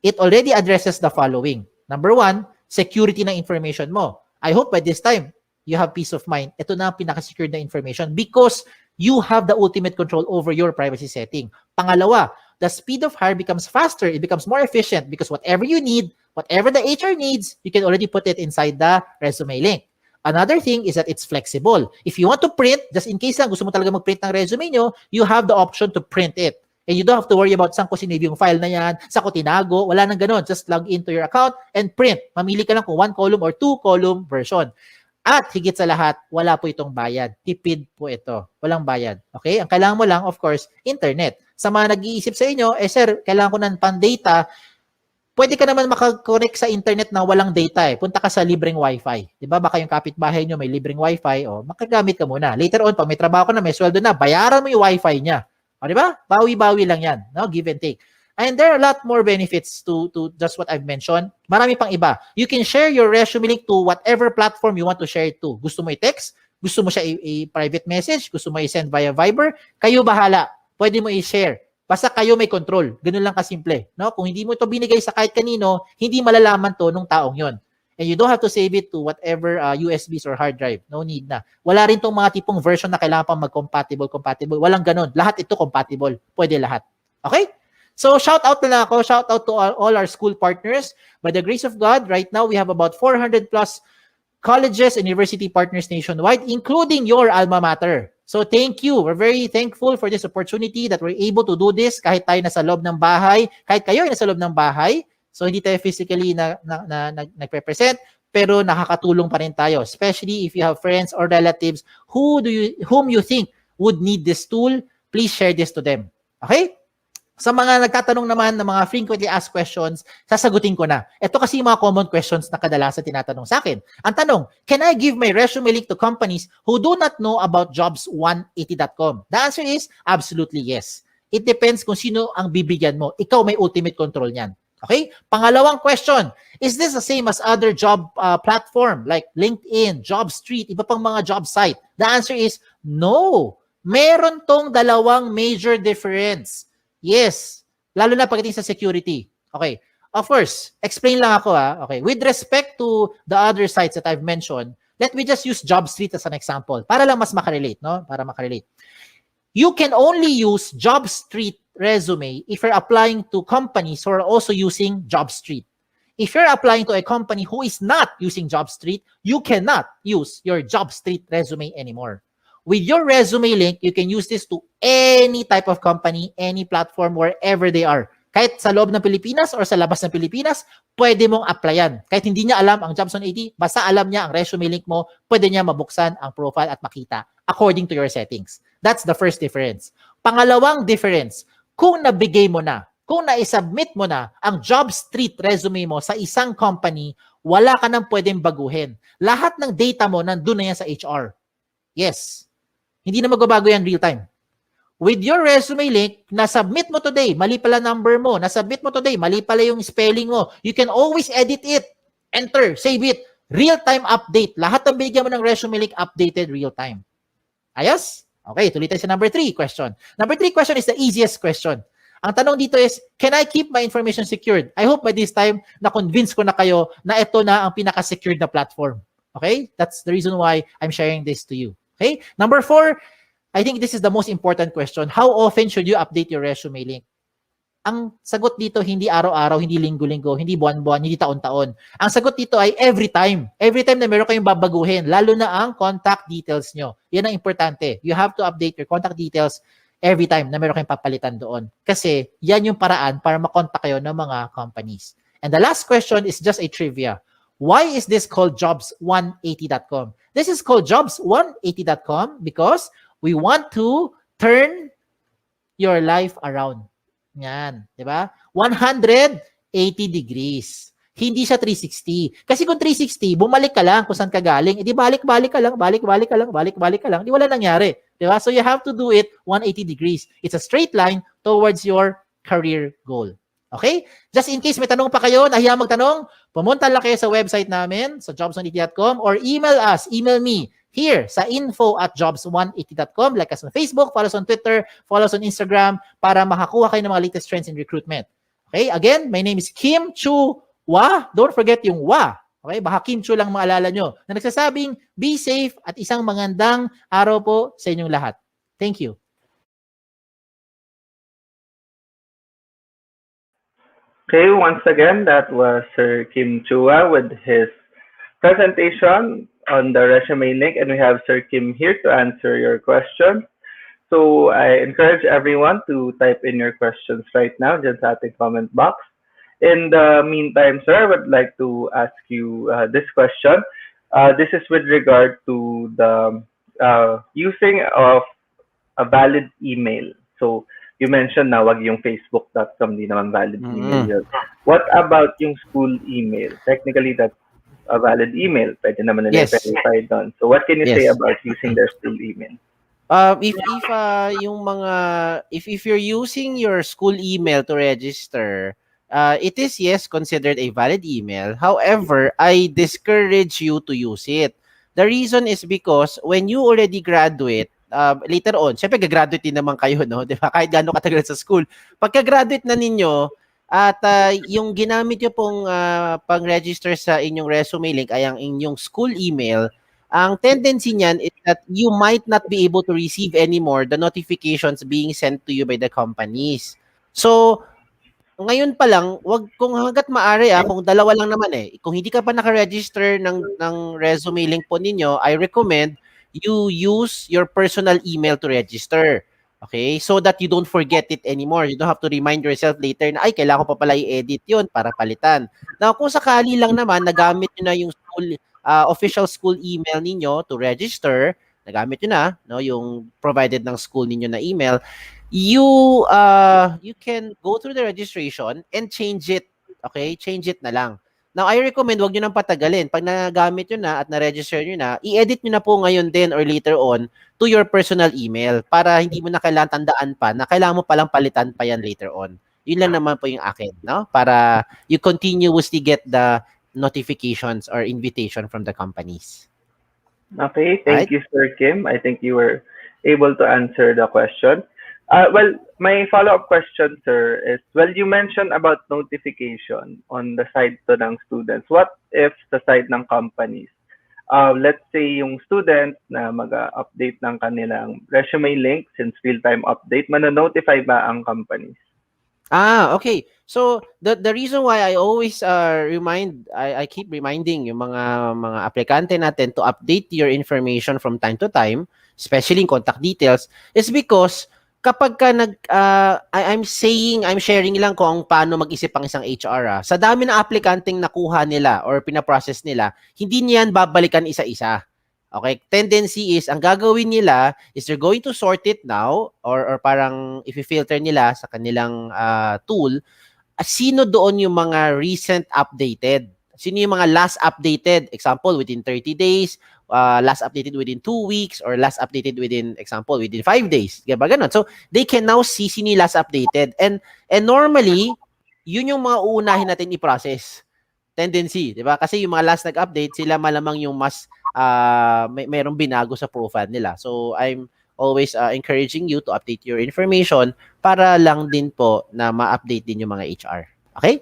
It already addresses the following. Number 1, security ng information mo. I hope by this time, you have peace of mind. Ito na ang pinaka-secured na information because you have the ultimate control over your privacy setting. Pangalawa, the speed of hire becomes faster. It becomes more efficient because whatever you need, whatever the HR needs, you can already put it inside the resume link. Another thing is that it's flexible. If you want to print, just in case lang gusto mo talaga mag-print ng resume nyo, you have the option to print it. And you don't have to worry about saan ko sinave yung file na yan, saan ko tinago, wala nang ganun. Just log into your account and print. Mamili ka lang kung 1 column or 2 column version. At higit sa lahat, wala po itong bayad. Tipid po ito. Walang bayad. Okay? Ang kailangan mo lang, of course, internet. Sa mga nag-iisip sa inyo, sir, kailangan ko ng pan-data. Pwede ka naman makakonect sa internet na walang data eh. Punta ka sa libreng wifi. Diba? Baka yung kapitbahay nyo may libreng wifi, o makagamit ka muna. Later on, pag may trabaho ka na, may sweldo na, bayaran mo yung wifi niya. O diba? Bawi-bawi lang yan. No? Give and take. And there are a lot more benefits to just what I've mentioned. Marami pang iba. You can share your resume link to whatever platform you want to share it to. Gusto mo i-text? Gusto mo siya i-private message? Gusto mo i-send via Viber? Kayo bahala. Pwede mo i-share. Basta kayo may control. Ganun lang kasimple. No? Kung hindi mo ito binigay sa kahit kanino, hindi malalaman to nung taong yon. And you don't have to save it to whatever USBs or hard drive. No need na. Wala rin tong mga tipong version na kailangan pang mag-compatible. Walang ganun. Lahat ito compatible. Pwede lahat. Okay? So, shout out na lang ako. Shout out to all our school partners. By the grace of God, right now, we have about 400 plus colleges and university partners nationwide, including your alma mater. So, thank you. We're very thankful for this opportunity that we're able to do this kahit tayo nasa loob ng bahay, kahit kayo ay nasa loob ng bahay. So, hindi tayo physically nagpe-present, pero nakakatulong pa rin tayo, especially if you have friends or relatives whom you think would need this tool. Please share this to them. Okay? Sa mga nagtatanong naman ng mga frequently asked questions, sasagutin ko na. Ito kasi yung mga common questions na kadalasan tinatanong sa akin. Ang tanong, can I give my resume link to companies who do not know about jobs180.com? The answer is absolutely yes. It depends kung sino ang bibigyan mo. Ikaw may ultimate control niyan. Okay? Pangalawang question, is this the same as other job platform like LinkedIn, JobStreet, iba pang mga job site? The answer is no. Meron tong dalawang major difference. Yes. Lalo na pagdating sa security. Okay. Of course, explain lang ako Okay. With respect to the other sites that I've mentioned, let me just use JobStreet as an example para lang mas makarelate, no? Para makarelate. You can only use JobStreet resume if you're applying to companies who are also using JobStreet. If you're applying to a company who is not using JobStreet, you cannot use your JobStreet resume anymore. With your resume link, you can use this to any type of company, any platform, wherever they are. Kahit sa loob ng Pilipinas or sa labas ng Pilipinas, pwede mong applyan. Kahit hindi niya alam ang Jobs 180, basta alam niya ang resume link mo, pwede niya mabuksan ang profile at makita according to your settings. That's the first difference. Pangalawang difference, kung nabigay mo na, kung na-submit mo na ang JobStreet resume mo sa isang company, wala ka nang pwedeng baguhin. Lahat ng data mo nandun na yan sa HR. Yes. Hindi na magbabago yan real time. With your resume link, na-submit mo today, mali pala number mo, na-submit mo today, mali pala yung spelling mo, you can always edit it, enter, save it, real-time update. Lahat ng binigyan mo ng resume link, updated real-time. Ayos? Okay, tuloy tayo sa number 3 question. Number 3 question is the easiest question. Ang tanong dito is, can I keep my information secured? I hope by this time, na-convince ko na kayo na ito na ang pinaka-secured na platform. Okay? That's the reason why I'm sharing this to you. Okay? Number 4, I think this is the most important question. How often should you update your resume link? Ang sagot dito, hindi araw-araw, hindi linggo-linggo, hindi buwan-buwan, hindi taon-taon. Ang sagot dito ay every time. Every time na meron kayong babaguhin, lalo na ang contact details nyo. Yan ang importante. You have to update your contact details every time na meron kayong papalitan doon. Kasi yan yung paraan para makontak kayo ng mga companies. And the last question is just a trivia. Why is this called jobs180.com? This is called jobs180.com because we want to turn your life around. Yan, di ba? 180 degrees. Hindi siya 360. Kasi kung 360, bumalik ka lang kung saan ka galing. Di balik-balik ka lang, balik-balik ka lang, balik-balik ka lang. Di wala nangyari. Di ba? So you have to do it 180 degrees. It's a straight line towards your career goal. Okay? Just in case may tanong pa kayo, nahiya magtanong, pumunta lang kayo sa website namin, sa jobs180.com, or email me here sa info@jobs180.com. Like us on Facebook, follow us on Twitter, follow us on Instagram para makakuha kayo ng mga latest trends in recruitment. Okay? Again, my name is Kim Chu Wa. Don't forget yung Wa. Okay? Baka Kim Chu lang maalala nyo. Na nagsasabing, be safe at isang magandang araw po sa inyong lahat. Thank you. Okay, once again, that was Sir Kim Chua with his presentation on the resume link, and we have Sir Kim here to answer your question. So I encourage everyone to type in your questions right now just at the comment box. In the meantime, sir, I would like to ask you this question. This is with regard to the using of a valid email. So you mentioned na wag yung facebook.com, di naman valid email Mm. yun. What about yung school email? Technically, that's a valid email. Pwede naman nila Yes. verify doon. So what can you say Yes. about using their school email? If yung mga if you're using your school email to register, it is yes considered a valid email. However, I discourage you to use it. The reason is because when you already graduate, later on, syempre gagraduate din naman kayo, no? 'Di ba? Kahit gaano katagal sa school. Pagka-graduate na ninyo at yung ginamit niyo pong pang-register sa inyong resume link ay ang inyong school email, ang tendency niyan is that you might not be able to receive anymore the notifications being sent to you by the companies. So, ngayon pa lang, wag kung hangga't maaari kung dalawa lang naman kung hindi ka pa naka-register ng resume link po ninyo, I recommend you use your personal email to register. Okay? So that you don't forget it anymore. You don't have to remind yourself later na, ay, kailangan ko pa pala i-edit yun para palitan. Now, kung sakali lang naman, nagamit nyo na yung official school email ninyo to register, nagamit nyo na, no, yung provided ng school ninyo na email, you can go through the registration and change it. Okay? Change it na lang. Now, I recommend wag niyo nang patagalin. Pag nagamit niyo na at na-register niyo na, i-edit niyo na po ngayon din or later on to your personal email para hindi mo na kailangan tandaan pa na kailangan mo palang palitan pa yan later on. Yun lang naman po yung akin, no? Para you continuously get the notifications or invitation from the companies. Okay, Right? thank you, Sir Kim. I think you were able to answer the question. Well, my follow-up question, sir, is, well, you mentioned about notification on the side to ng students. What if the side ng companies? Let's say yung student na mag-update ng kanilang resume link, since real-time update, mano-notify ba ang companies? Okay. So the reason why I always I keep reminding yung mga aplikante natin to update your information from time to time, especially in contact details, is because kapag ka I'm sharing lang kung paano mag-isip ang isang HR. Sa dami ng aplikanteng nakuha nila or pina-process nila, hindi niyan babalikan isa-isa. Okay, tendency is ang gagawin nila is they're going to sort it now or parang if filter nila sa kanilang tool, sino doon yung mga recent updated. Sino yung mga last updated, example within 30 days, last updated within 2 weeks, or last updated within, example, within 5 days. Diba ganun? So they can now see sino yung last updated. And normally, yun yung mga uunahin natin i-process. Tendency, di ba? Kasi yung mga last nag-update, sila malamang yung mas merong binago sa profile nila. So, I'm always encouraging you to update your information para lang din po na ma-update din yung mga HR. Okay?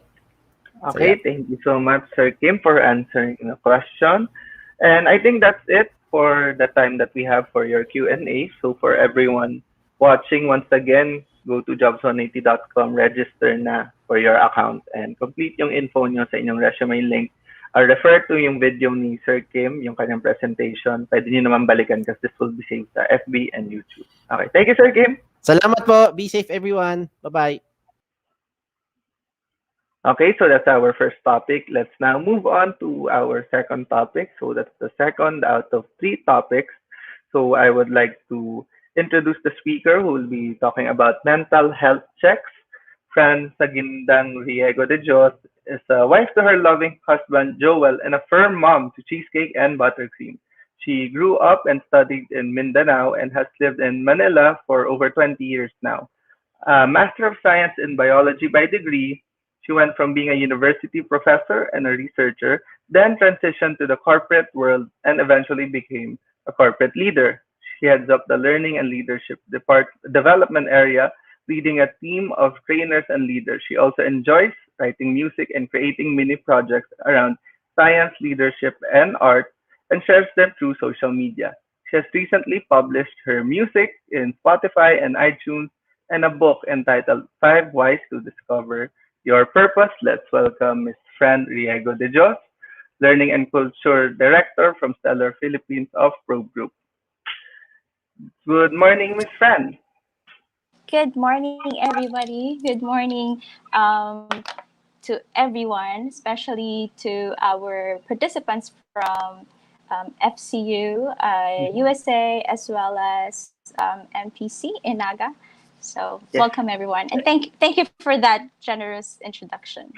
Okay, thank you so much, Sir Kim, for answering the question. And I think that's it for the time that we have for your Q&A. So for everyone watching, once again, go to jobs180.com, register na for your account, and complete yung info nyo sa inyong resume link. Refer to yung video ni Sir Kim, yung kanyang presentation. Pwede nyo naman balikan because this will be saved sa FB and YouTube. Okay, thank you, Sir Kim. Salamat po. Be safe, everyone. Bye-bye. Okay, so that's our first topic. Let's now move on to our second topic. So that's the second out of 3 topics. So I would like to introduce the speaker who will be talking about mental health checks. Fran Sagindang Riego de Dios is a wife to her loving husband Joel and a firm mom to cheesecake and buttercream. She grew up and studied in Mindanao and has lived in Manila for over 20 years now. Master of Science in Biology by degree, she went from being a university professor and a researcher, then transitioned to the corporate world and eventually became a corporate leader. She heads up the Learning and Leadership Development area, leading a team of trainers and leaders. She also enjoys writing music and creating mini projects around science, leadership, and art, and shares them through social media. She has recently published her music in Spotify and iTunes and a book entitled 5 Ways to Discover Your Purpose. Let's welcome Ms. Fran Riego de Dios, Learning and Culture Director from Stellar Philippines of Probe Group. Good morning, Miss Fran. Good morning, everybody. Good morning to everyone, especially to our participants from FCU, Mhm. USA, as well as MPC in Naga. So, Yes, welcome everyone, and thank you for that generous introduction.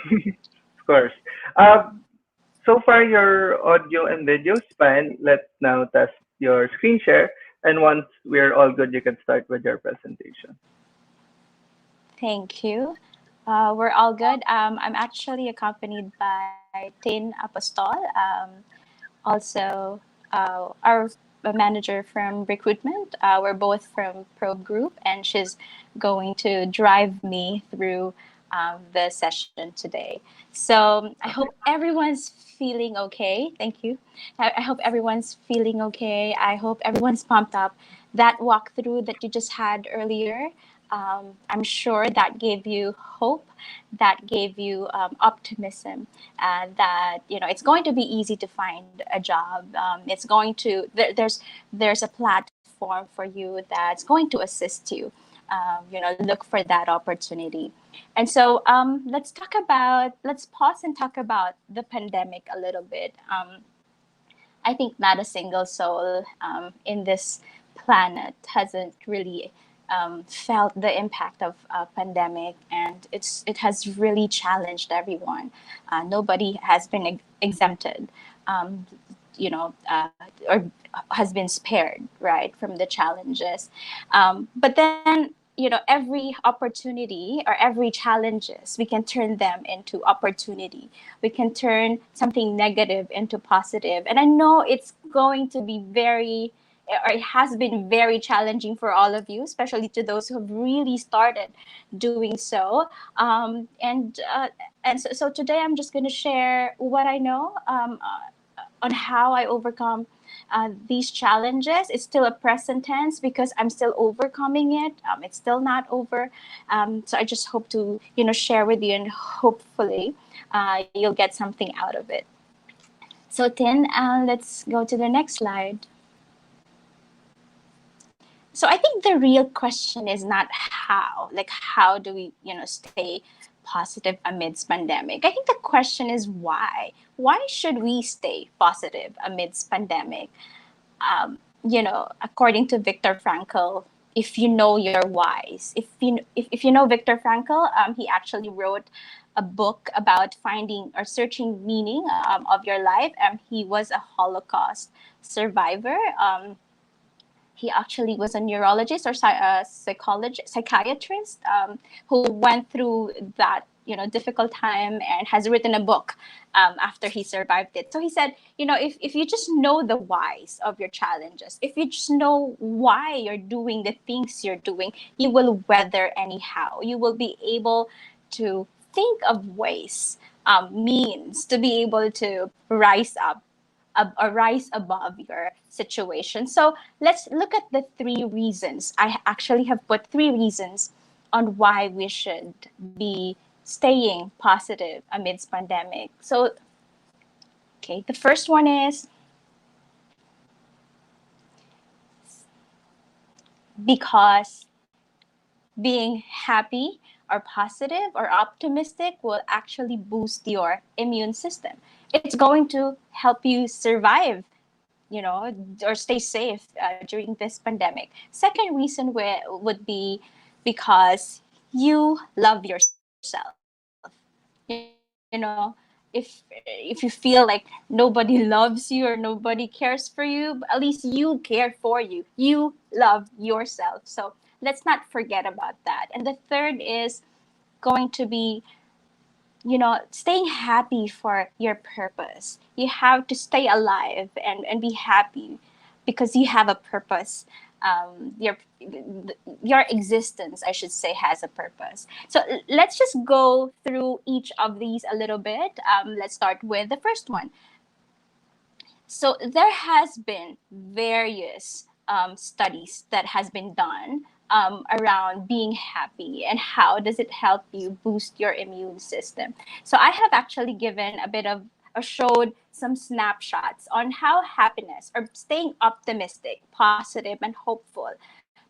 of course. Uh, so far, your audio and video is fine. Let's now test your screen share. And once we're all good, you can start with your presentation. Thank you. We're all good. I'm actually accompanied by Tin Apostol. Also our manager from recruitment. We're both from Probe Group, and she's going to drive me through the session today. So I hope Okay. everyone's feeling okay. Thank you. I hope everyone's feeling okay. I hope everyone's pumped up. That walkthrough that you just had earlier, I'm sure that gave you hope, that gave you optimism, that it's going to be easy to find a job. It's going to there's a platform for you that's going to assist you. Look for that opportunity. And so let's pause and talk about the pandemic a little bit. I think not a single soul in this planet hasn't really felt the impact of a pandemic, and it has really challenged everyone. Nobody has been exempted, um, or has been spared, right, from the challenges. But then, every opportunity or every challenges, we can turn them into opportunity. We can turn something negative into positive. And I know it's going to be or it has been very challenging for all of you, especially to those who have really started doing so. And so today I'm just going to share what I know on how I overcome these challenges. It's still a present tense because I'm still overcoming it. It's still not over. So I just hope to, share with you, and hopefully you'll get something out of it. So Tin, let's go to the next slide. So I think the real question is not how do we, stay positive amidst pandemic. I think the question is why should we stay positive amidst pandemic? According to Viktor Frankl, if you know your whys, if you know Viktor Frankl, he actually wrote a book about finding or searching meaning of your life. He was a Holocaust survivor. He actually was a neurologist or psychiatrist who went through that difficult time and has written a book after he survived it. So he said, if you just know the whys of your challenges, if you just know why you're doing the things you're doing, you will weather anyhow. You will be able to think of ways, means to be able to rise up, rise above your situation. So let's look at the three reasons. I actually have put three reasons on why we should be staying positive amidst pandemic. So, okay, the first one is because being happy or positive or optimistic will actually boost your immune system. It's going to help you survive, or stay safe during this pandemic. Second reason would be because you love yourself. If you feel like nobody loves you or nobody cares for you, at least you care for you love yourself. So let's not forget about that. And the third is going to be, staying happy for your purpose. You have to stay alive and be happy because you have a purpose. Your existence, I should say, has a purpose. So let's just go through each of these a little bit. Let's start with the first one. So there has been various studies that has been done around being happy and how does it help you boost your immune system. So I have actually given a bit of showed some snapshots on how happiness or staying optimistic, positive, and hopeful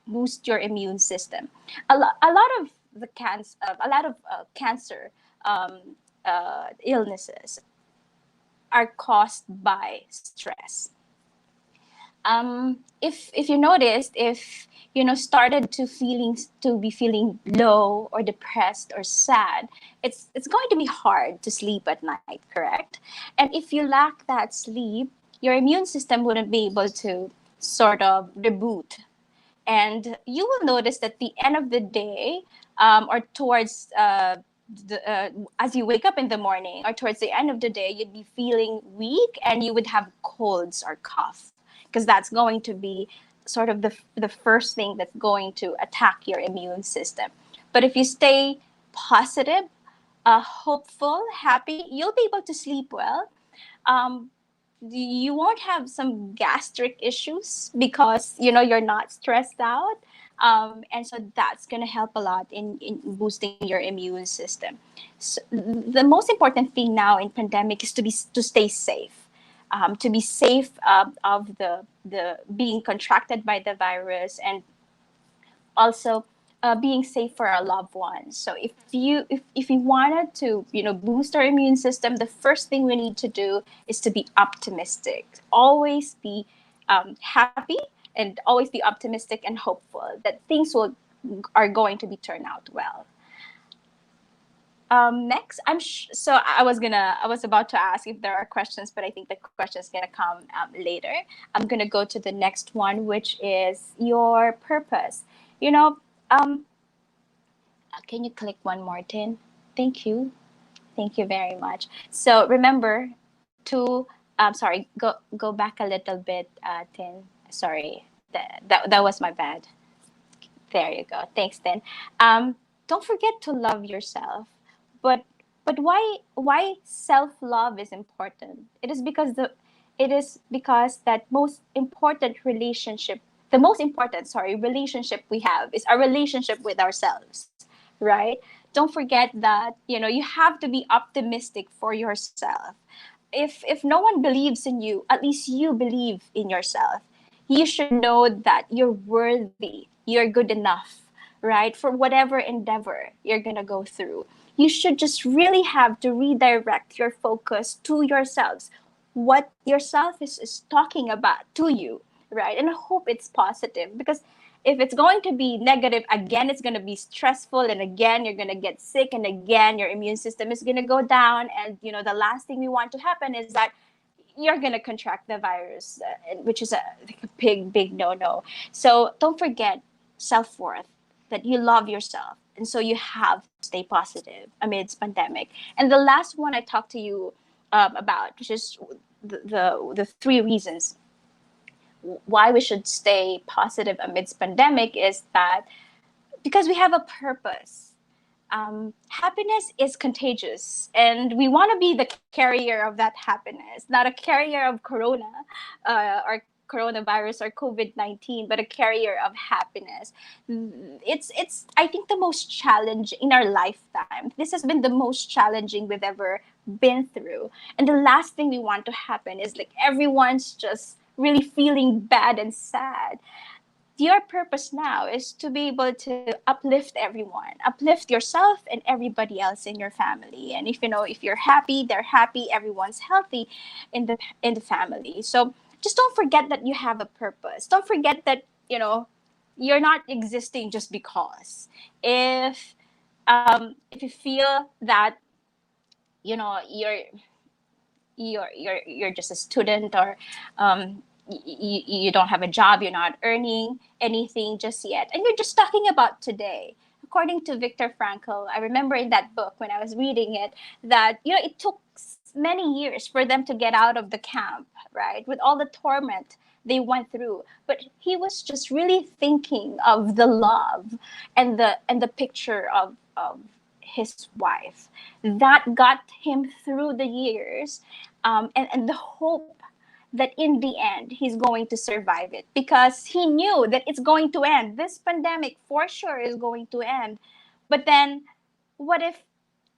boost your immune system. A lot of cancer illnesses are caused by stress. If you noticed, if started to be feeling low or depressed or sad, it's going to be hard to sleep at night, correct? And if you lack that sleep, your immune system wouldn't be able to sort of reboot, and you will notice that the end of the day, or towards as you wake up in the morning or towards the end of the day, you'd be feeling weak and you would have colds or cough, because that's going to be sort of the first thing that's going to attack your immune system. But if you stay positive, hopeful, happy, you'll be able to sleep well. um, you won't have some gastric issues because you're not stressed out. And so that's going to help a lot in boosting your immune system. So the most important thing now in pandemic is to stay safe, to be safe of the being contracted by the virus, and also being safe for our loved ones. So if you wanted to boost our immune system, the first thing we need to do is to be optimistic. Always be happy, and always be optimistic and hopeful that things are going to be turned out well. Next, so I was about to ask if there are questions, but I think the question is gonna come later. I'm gonna go to the next one, which is your purpose. You know, can you click one more, Tin? Thank you very much. So remember to, sorry, go back a little bit, Tin. Sorry, that was my bad. There you go. Thanks, Tin. Don't forget to love yourself. But why self-love is important? It is because that most important relationship the most important, sorry, relationship we have is our relationship with ourselves, right? Don't forget that you have to be optimistic for yourself. If no one believes in you, at least you believe in yourself. You should know that you're worthy, you're good enough, right? For whatever endeavor you're gonna go through, you should just really have to redirect your focus to yourselves, what yourself is talking about to you, right? And I hope it's positive, because if it's going to be negative, again, it's going to be stressful, and again, you're going to get sick, and again, your immune system is going to go down. And the last thing we want to happen is that you're going to contract the virus, which is like a big no. So don't forget self-worth, that you love yourself, and so you have to stay positive amidst pandemic. And the last one I talked to you about, which is the three reasons why we should stay positive amidst pandemic, is that because we have a purpose. Happiness is contagious, and we want to be the carrier of that happiness, not a carrier of corona or coronavirus or COVID-19, but a carrier of happiness. It's I think the most challenge in our lifetime. This has been the most challenging we've ever been through, and the last thing we want to happen is like everyone's just really feeling bad and sad. Your purpose now is to be able to uplift everyone, uplift yourself and everybody else in your family. And if you're happy, they're happy, everyone's healthy in the family. So just don't forget that you have a purpose. Don't forget that you're not existing just because. If you feel that you're you're just a student, or you don't have a job, you're not earning anything just yet, and you're just talking about today. According to Viktor Frankl, I remember in that book when I was reading it that it took many years for them to get out of the camp, right, with all the torment they went through. But he was just really thinking of the love and the picture of his wife that got him through the years, and the hope that in the end he's going to survive it, because he knew that it's going to end. This pandemic for sure is going to end. But then what if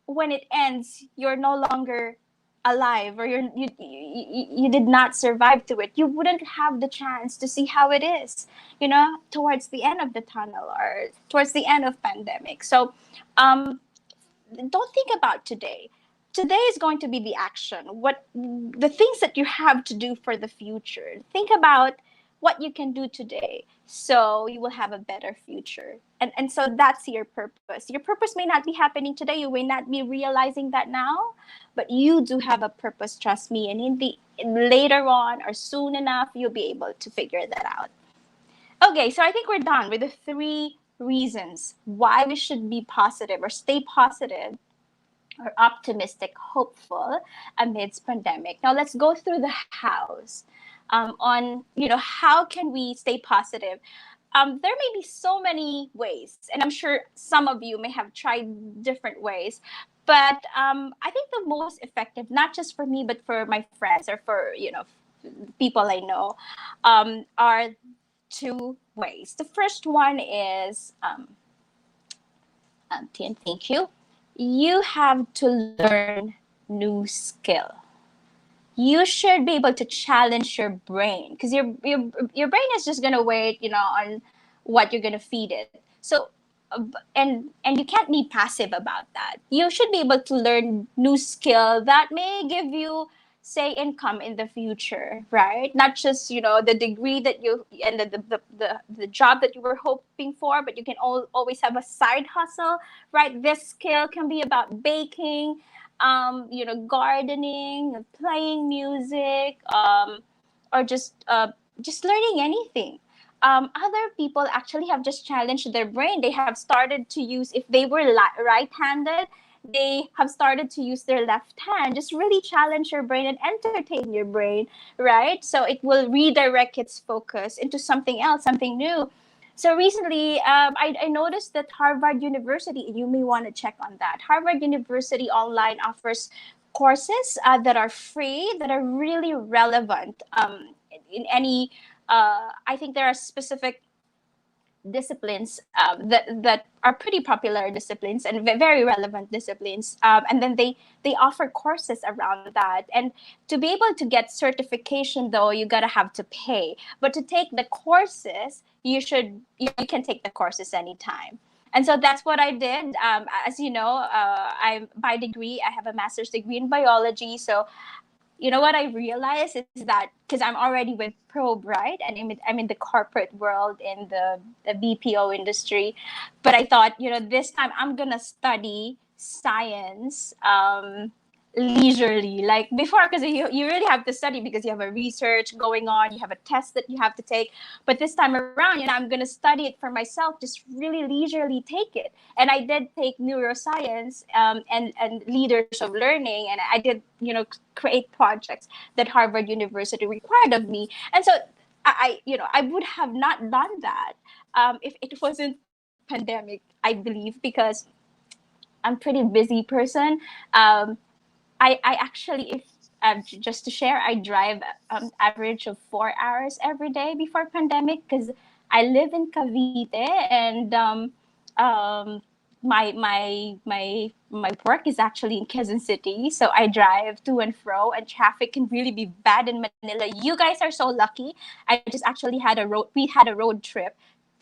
when it ends you're no longer alive, or you did not survive to it, you wouldn't have the chance to see how it is, towards the end of the tunnel or towards the end of pandemic. So don't think about today. Today is going to be the action, what the things that you have to do for the future. Think about what you can do today so you will have a better future. And so that's your purpose. Your purpose may not be happening today, you may not be realizing that now, but you do have a purpose, trust me. And later on or soon enough, you'll be able to figure that out. Okay, so I think we're done with the 3 reasons why we should be positive or stay positive or optimistic, hopeful amidst pandemic. Now let's go through the hows, on how can we stay positive. There may be so many ways, and I'm sure some of you may have tried different ways. But I think the most effective, not just for me, but for my friends or for people I know, are 2 ways. The first one is, Tian, thank you. You have to learn new skill. You should be able to challenge your brain, because your brain is just gonna wait, on what you're gonna feed it. So, and you can't be passive about that. You should be able to learn new skill that may give you, say, income in the future, right? Not just the degree that you and the job that you were hoping for, but you can always have a side hustle, right? This skill can be about baking, gardening, playing music, or just learning anything. Other people actually have just challenged their brain. They have started to use, if they were right-handed, they have started to use their left hand. Just really challenge your brain and entertain your brain, right? So it will redirect its focus into something else, something new. So recently, I noticed that Harvard University, you may want to check on that. Harvard University online offers courses that are free, that are really relevant in any, I think there are specific disciplines that are pretty popular disciplines and very relevant disciplines, and then they offer courses around that. And to be able to get certification, though, you gotta have to pay. But to take the courses, you can take the courses anytime. And so that's what I did. As you know, I by degree I have a master's degree in biology. So what I realized is that, because I'm already with Probe, right? And I'm in the corporate world, in the BPO industry. But I thought, this time I'm going to study science leisurely. Like before, because you really have to study because you have a research going on, you have a test that you have to take. But this time around, I'm going to study it for myself, just really leisurely take it. And I did take neuroscience and leaders of learning, and I did create projects that Harvard University required of me. And so I would have not done that if it wasn't pandemic, I believe, because I'm pretty busy person. I actually, if just to share, I drive average of 4 hours every day before pandemic, because I live in Cavite, and my work is actually in Quezon City, so I drive to and fro, and traffic can really be bad in Manila. You guys are so lucky. I just actually we had a road trip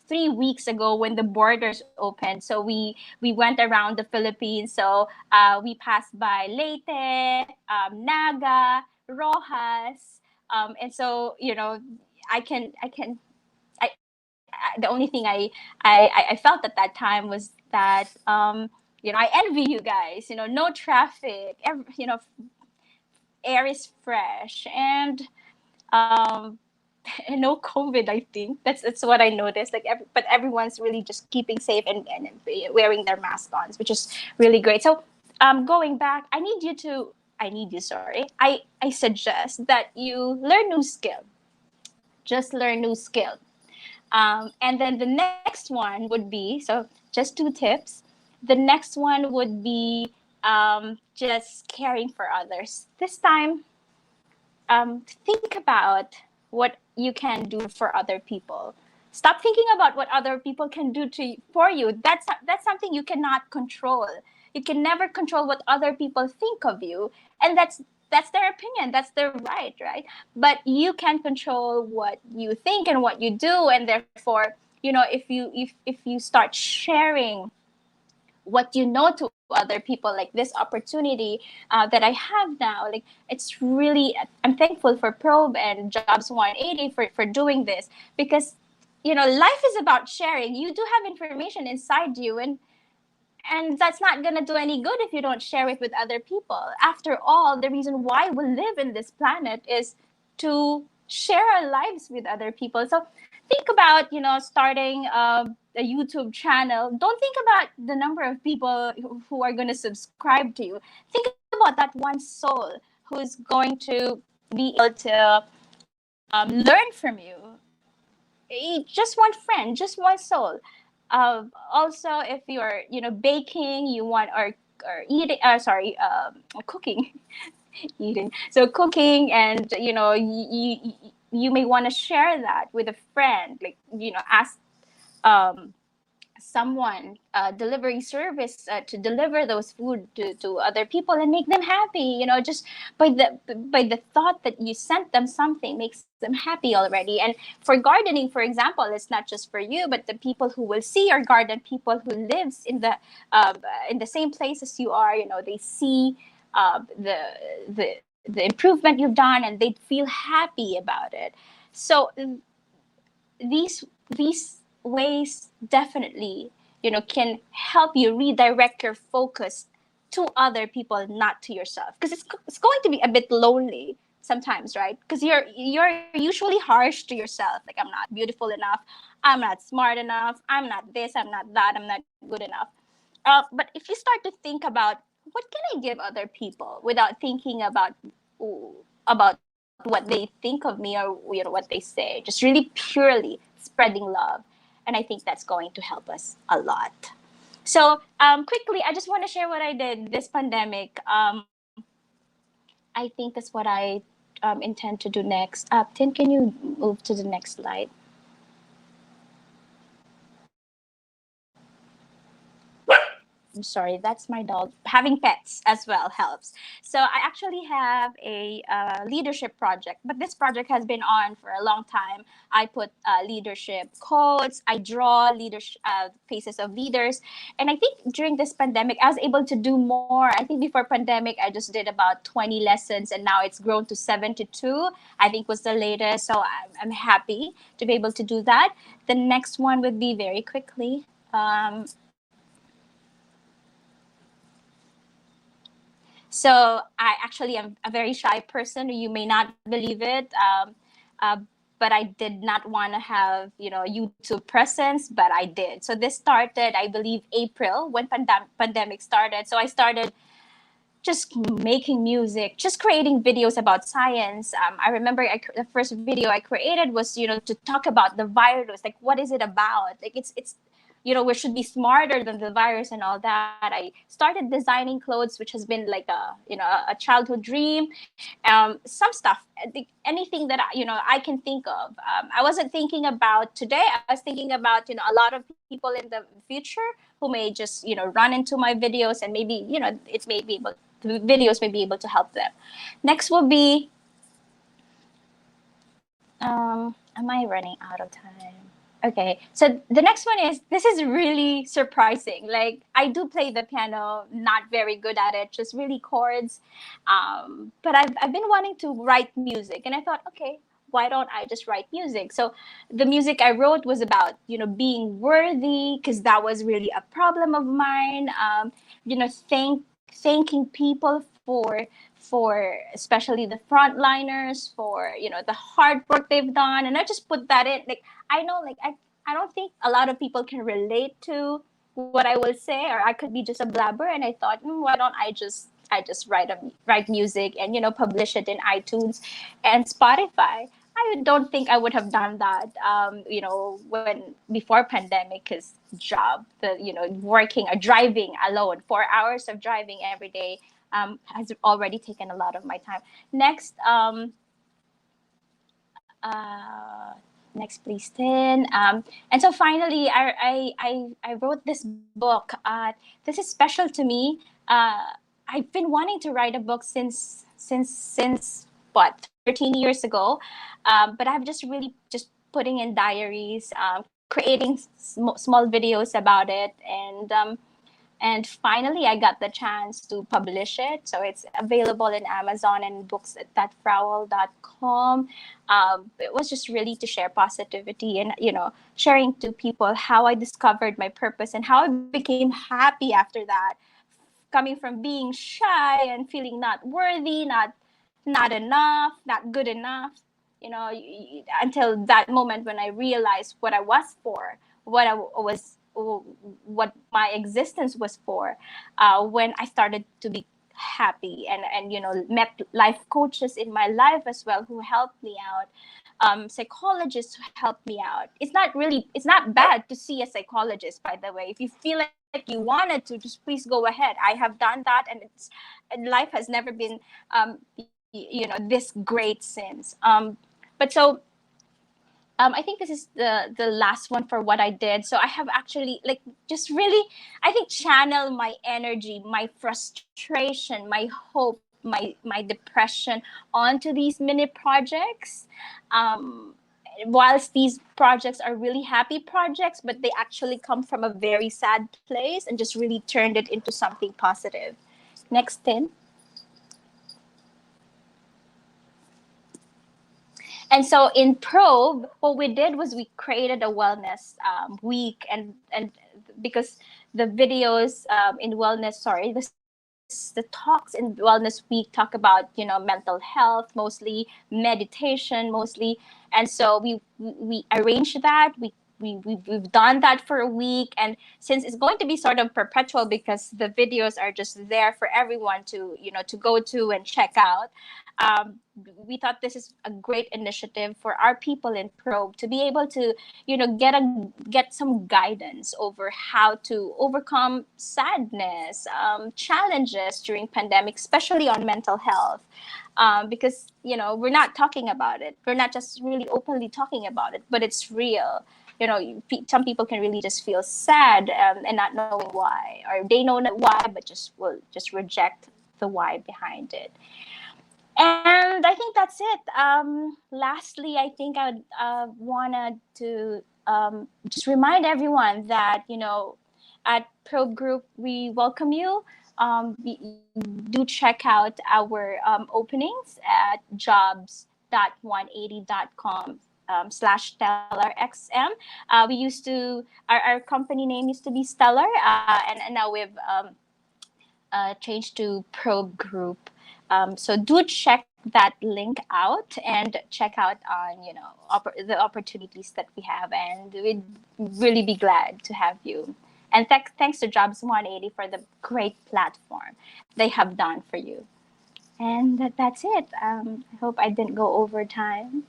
3 weeks ago when the borders opened. So we went around the Philippines. So we passed by Leyte, Naga, Rojas, and so the only thing I felt at that time was that I envy you guys. No traffic. Air is fresh, and no COVID. I think that's what I noticed. Like, but everyone's really just keeping safe and wearing their mask on, which is really great. So, going back, I suggest that you learn new skill. Just learn new skill. And then the next one would be, so just 2 tips. The next one would be just caring for others. This time, think about what you can do for other people. Stop thinking about what other people can do for you. That's something you cannot control. You can never control what other people think of you, and that's that's their opinion, that's their right? But you can control what you think and what you do, and therefore, if you start sharing what you know to other people, like this opportunity that I have now, like it's really, I'm thankful for Probe and Jobs 180 for doing this, because life is about sharing. You do have information inside you, and that's not going to do any good if you don't share it with other people. After all, the reason why we live in this planet is to share our lives with other people. So think about starting a YouTube channel. Don't think about the number of people who are going to subscribe to you. Think about that one soul who's going to be able to learn from you. Just one friend, just one soul. Also, if you're baking, you want, or eating, cooking, eating. So cooking, and you may want to share that with a friend, like ask um, someone delivering service to deliver those food to other people and make them happy. Just by the thought that you sent them something makes them happy already. And for gardening, for example, it's not just for you, but the people who will see your garden, people who lives in the same place as you are, they see the improvement you've done, and they feel happy about it. So these ways definitely can help you redirect your focus to other people, not to yourself, because it's going to be a bit lonely sometimes, right? Because you're usually harsh to yourself, like, I'm not beautiful enough, I'm not smart enough, I'm not this, I'm not that, I'm not good enough. But if you start to think about what can I give other people without thinking about what they think of me, or what they say, just really purely spreading love, and I think that's going to help us a lot. So quickly, I just want to share what I did this pandemic. I think that's what I intend to do next. Tin, can you move to the next slide? I'm sorry, that's my dog. Having pets as well helps. So I actually have a leadership project, but this project has been on for a long time. I put leadership quotes, I draw leadership faces of leaders, and I think during this pandemic, I was able to do more. I think before pandemic, I just did about 20 lessons, and now it's grown to 72. I think was the latest. So I'm happy to be able to do that. The next one would be very quickly. So I actually am a very shy person. You may not believe it, uh, but I did not want to have YouTube presence, but I did. So this started, I believe, April when pandemic started. So I started just making music, just creating videos about science. I remember the first video I created was to talk about the virus, like what is it about? Like it's we should be smarter than the virus and all that. I started designing clothes, which has been like a childhood dream. Some stuff, anything that I can think of. I wasn't thinking about today. I was thinking about a lot of people in the future who may just run into my videos, and maybe it may be able the videos may be able to help them. Next will be, am I running out of time? Okay, so the next one is, this is really surprising. Like, I do play the piano, not very good at it, just really chords. But I've been wanting to write music, and I thought, okay, why don't I just write music? So the music I wrote was about, being worthy, because that was really a problem of mine. Thanking people for especially the frontliners for the hard work they've done, and I just put that in. Like, I know, like, I don't think a lot of people can relate to what I will say, or I could be just a blabber. And I thought, why don't I just write music and publish it in iTunes and Spotify. I don't think I would have done that, when before pandemic, because job, the working or driving alone, 4 hours of driving every day, has already taken a lot of my time. Next, uh, next, please, Tin. And so finally, I wrote this book. This is special to me. I've been wanting to write a book since what 13 years ago. But I've just really just putting in diaries, creating small videos about it, and finally I got the chance to publish it. So it's available in Amazon and books at thatfrowel.com. It was just really to share positivity and, sharing to people how I discovered my purpose and how I became happy after that, coming from being shy and feeling not worthy, not enough, not good enough, until that moment when I realized what I was for, what my existence was for, when I started to be happy, and met life coaches in my life as well who helped me out, psychologists who helped me out. It's not bad to see a psychologist, by the way. If you feel like you wanted to, just please go ahead. I have done that, and life has never been this great since. But so I think this is the last one for what I did. So I have actually just really, I think, channel my energy, my frustration, my hope, my depression onto these mini projects. Whilst these projects are really happy projects, but they actually come from a very sad place, and just really turned it into something positive. Next, Tin. And so in Probe, what we did was we created a wellness week, and because the videos in wellness, the talks in wellness week talk about mental health, mostly meditation, mostly, and so we arranged that. We've done that for a week, and since it's going to be sort of perpetual because the videos are just there for everyone to to go to and check out, we thought this is a great initiative for our people in Probe to be able to get some guidance over how to overcome sadness, challenges during pandemic, especially on mental health, because we're not talking about it. We're not just really openly talking about it, but it's real. Some people can really just feel sad, and not knowing why, or they know why, but will just reject the why behind it. And I think that's it. Lastly, I think I wanted to just remind everyone that at Probe Group we welcome you. Do check out our openings at jobs.180.com. /StellarXM. We used to, our company name used to be Stellar, and now we've changed to Probe Group. So do check that link out and check out on the opportunities that we have, and we'd really be glad to have you. And thanks to Jobs 180 for the great platform they have done for you. And that's it. I hope I didn't go over time.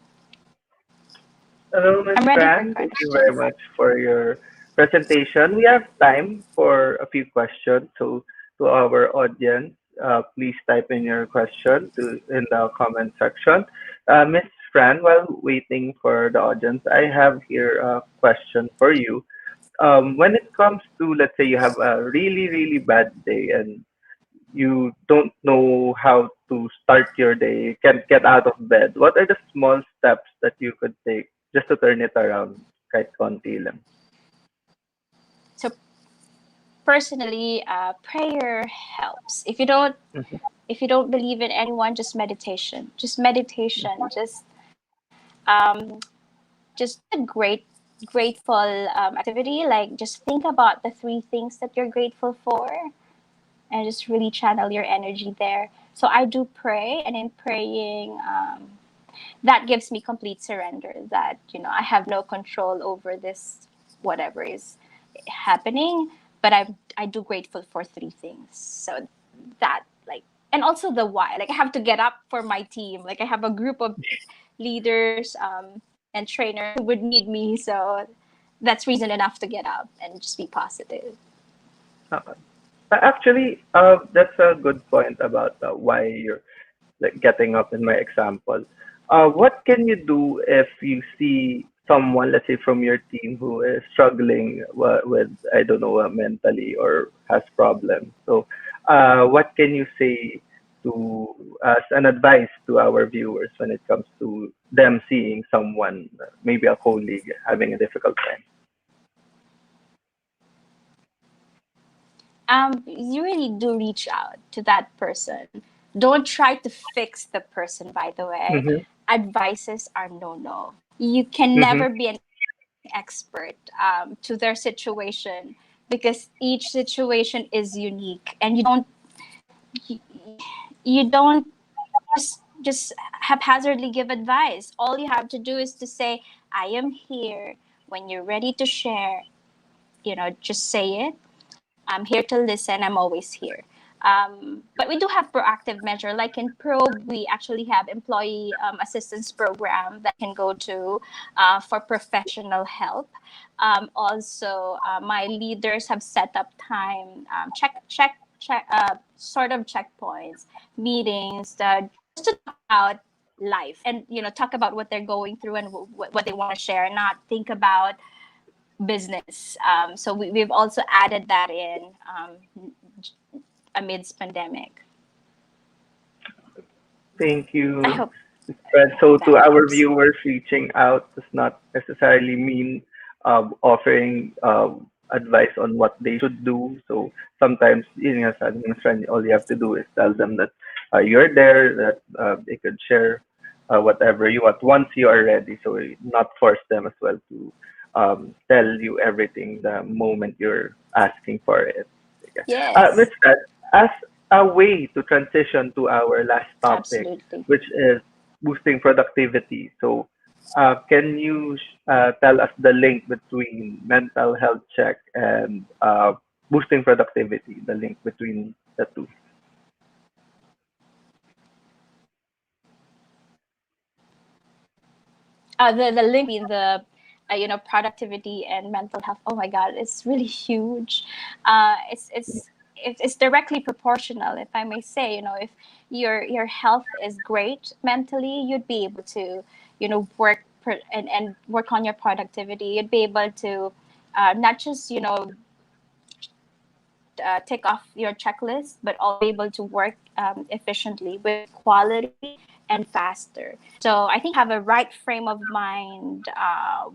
Hello, Ms. I'm ready for Fran. Thank you very much for your presentation. We have time for a few questions. So to our audience, please type in your question in the comment section. Ms. Fran, while waiting for the audience, I have here a question for you. When it comes to, let's say you have a really, really bad day and you don't know how to start your day, can't get out of bed, what are the small steps that you could take just to turn it around kahit konti lang? So personally, prayer helps. If you don't believe in anyone, just meditation. Just a grateful activity. Like, just think about the 3 things that you're grateful for, and just really channel your energy there. So I do pray, and in praying, that gives me complete surrender that I have no control over this, whatever is happening, but I do grateful for 3 things. So that, and also the why, I have to get up for my team. I have a group of leaders and trainers who would need me, so that's reason enough to get up and just be positive. Actually, that's a good point about why you're getting up in my example. What can you do if you see someone, let's say from your team, who is struggling with, I don't know, mentally or has problems? So what can you say as an advice to our viewers when it comes to them seeing someone, maybe a colleague, having a difficult time? You really do reach out to that person. Don't try to fix the person, by the way. Mm-hmm. Advices are no. You can Mm-hmm. never be an expert to their situation because each situation is unique and you, you don't just haphazardly give advice. All you have to do is to say, I am here. When you're ready to share, just say it. I'm here to listen. I'm always here. But we do have proactive measure. Like in Probe, we actually have employee assistance program that can go to for professional help. Also, my leaders have set up time check sort of checkpoints, meetings, just to talk about life and talk about what they're going through and what they want to share, not think about business. So we've also added that in amidst pandemic. Thank I you, hope Fred. So to that our helps. viewers, reaching out does not necessarily mean offering advice on what they should do. So sometimes, as a friend, all you have to do is tell them that you're there, that they could share whatever you want once you are ready. So not force them as well to tell you everything the moment you're asking for it. Okay. Miss Yes, Fred, as a way to transition to our last topic, absolutely. which is boosting productivity. So, can you tell us the link between mental health check and boosting productivity, the link between the two? The link between the productivity and mental health. Oh my God, it's really huge. It's directly proportional, if I may say. If your health is great mentally, you'd be able to work and work on your productivity. You'd be able to not just tick off your checklist, but also be able to work efficiently with quality and faster. So I think have a right frame of mind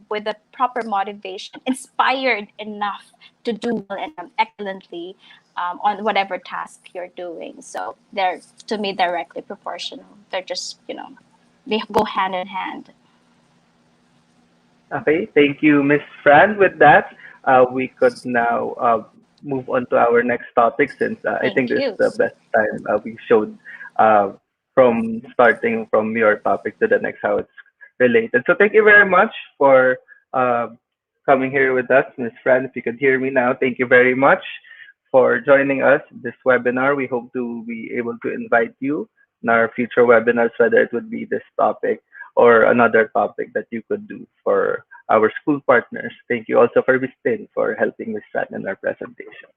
with a proper motivation, inspired enough to do well and excellently on whatever task you're doing. So they're, to me, directly proportional. They're just, they go hand in hand. Okay, thank you, Miss Fran. With that, we could now move on to our next topic since I think Thank this is you. the best time we showed uh, from starting from your topic to the next how it's related. So thank you very much for uh, coming here with us, Miss Fran. If you could hear me now, thank you very much for joining us this webinar. We hope to be able to invite you in our future webinars, whether it would be this topic or another topic that you could do for our school partners. Thank you also for Miss Tin for helping Miss Fran in our presentation.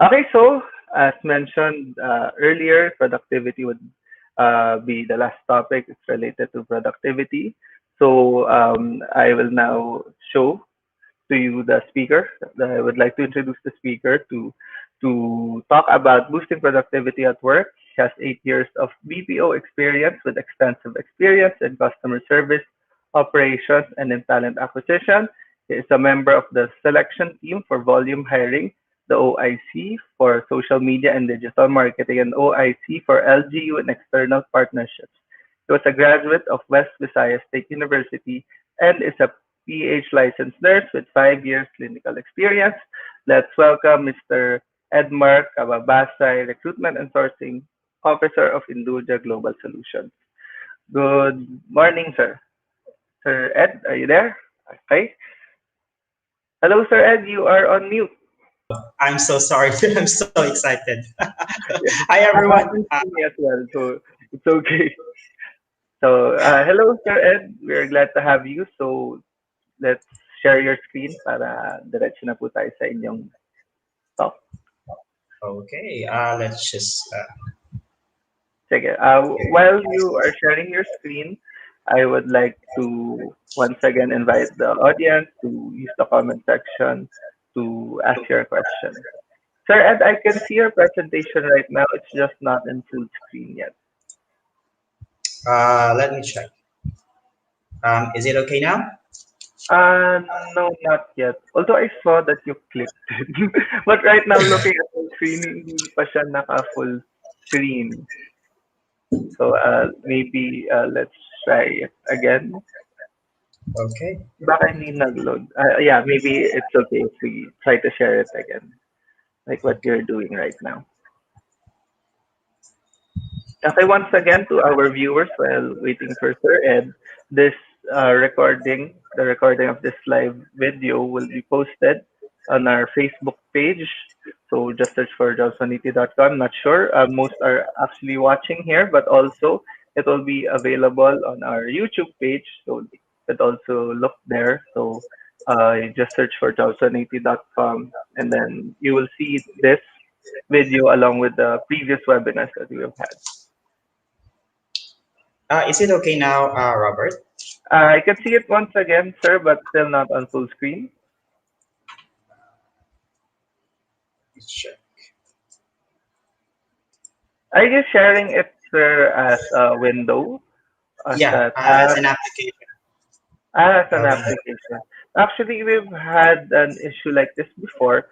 Okay, so as mentioned earlier, productivity would be the last topic. It's related to productivity. So I will now show to you the speaker. I would like to introduce the speaker to talk about boosting productivity at work. He has 8 years of BPO experience with extensive experience in customer service, operations, and in talent acquisition. He is a member of the selection team for volume hiring, the OIC for social media and digital marketing, and OIC for LGU and external partnerships. He was a graduate of West Visayas State University and is a PH licensed nurse with 5 years clinical experience. Let's welcome Mr. Edmar Cababasay, Recruitment and Sourcing Officer of Induja Global Solutions. Good morning, sir. Sir Ed, are you there? Okay. Hello, Sir Ed. You are on mute. I'm so sorry. I'm so excited. Yeah, Hi, that everyone. happens to me as well, so it's okay. So, hello, Sir Ed. We're glad to have you. So, let's share your screen para diretso na po tayo sa inyong talk. Okay, let's just. Sige. While you are sharing your screen, I would like to once again invite the audience to use the comment section to ask your question. Sir Ed, I can see your presentation right now. It's just not in full screen yet. Let me check. Is it okay now? Uh, no, not yet. Although I saw that you clicked it. But right now, looking at the screen, hindi pa siya naka-full screen. So maybe let's try it again. Okay. Baka hindi nag-load. Yeah, maybe it's okay if we try to share it again, like what you're doing right now. Okay, once again to our viewers while waiting for Sir Ed, this the recording of this live video will be posted on our Facebook page. So just search for jobs180.com. Not sure, most are actually watching here, but also it will be available on our YouTube page. So you could also look there. So you just search for jobs180.com and then you will see this video along with the previous webinars that we have had. Is it okay now, Robert? I can see it once again, sir, but still not on full screen. Let's check. Are you sharing it, sir, as a window, as Yeah, a as tab, an application. as an Uh, application? Actually, we've had an issue like this before.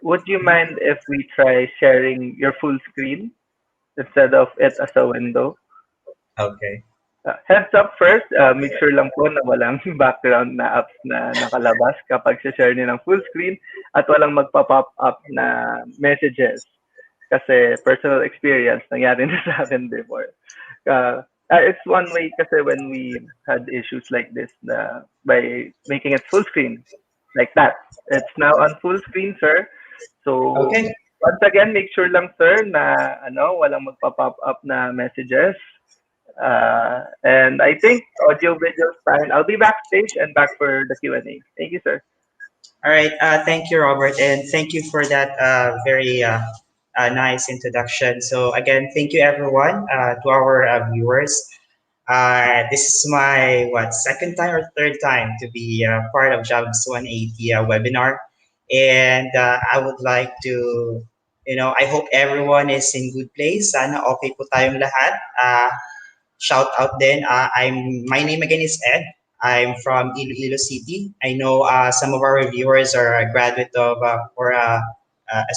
Would you mind if we try sharing your full screen instead of it as a window? okay. Heads up first, make sure lang po na walang background na apps na nakalabas kapag share niyo ng full screen at walang magpa-pop up na messages. Kasi personal experience, nangyari na sa akin before. It's one way kasi when we had issues like this na by making it full screen, like that. It's now on full screen, sir. So, Okay. once again, make sure lang, sir, na walang magpa-pop up na messages. And I think audio video is fine. I'll be backstage and back for the Q&A. Thank you, sir. All right. Thank you, Robert, and thank you for that very nice introduction. So again, thank you everyone to our viewers. This is my second time or third time to be part of Jobs 180 webinar, and I would like to, I hope everyone is in good place. Sana okay po tayong lahat. Shout out then. My name again is Ed. I'm from Iloilo City. I know some of our viewers are a graduate of or a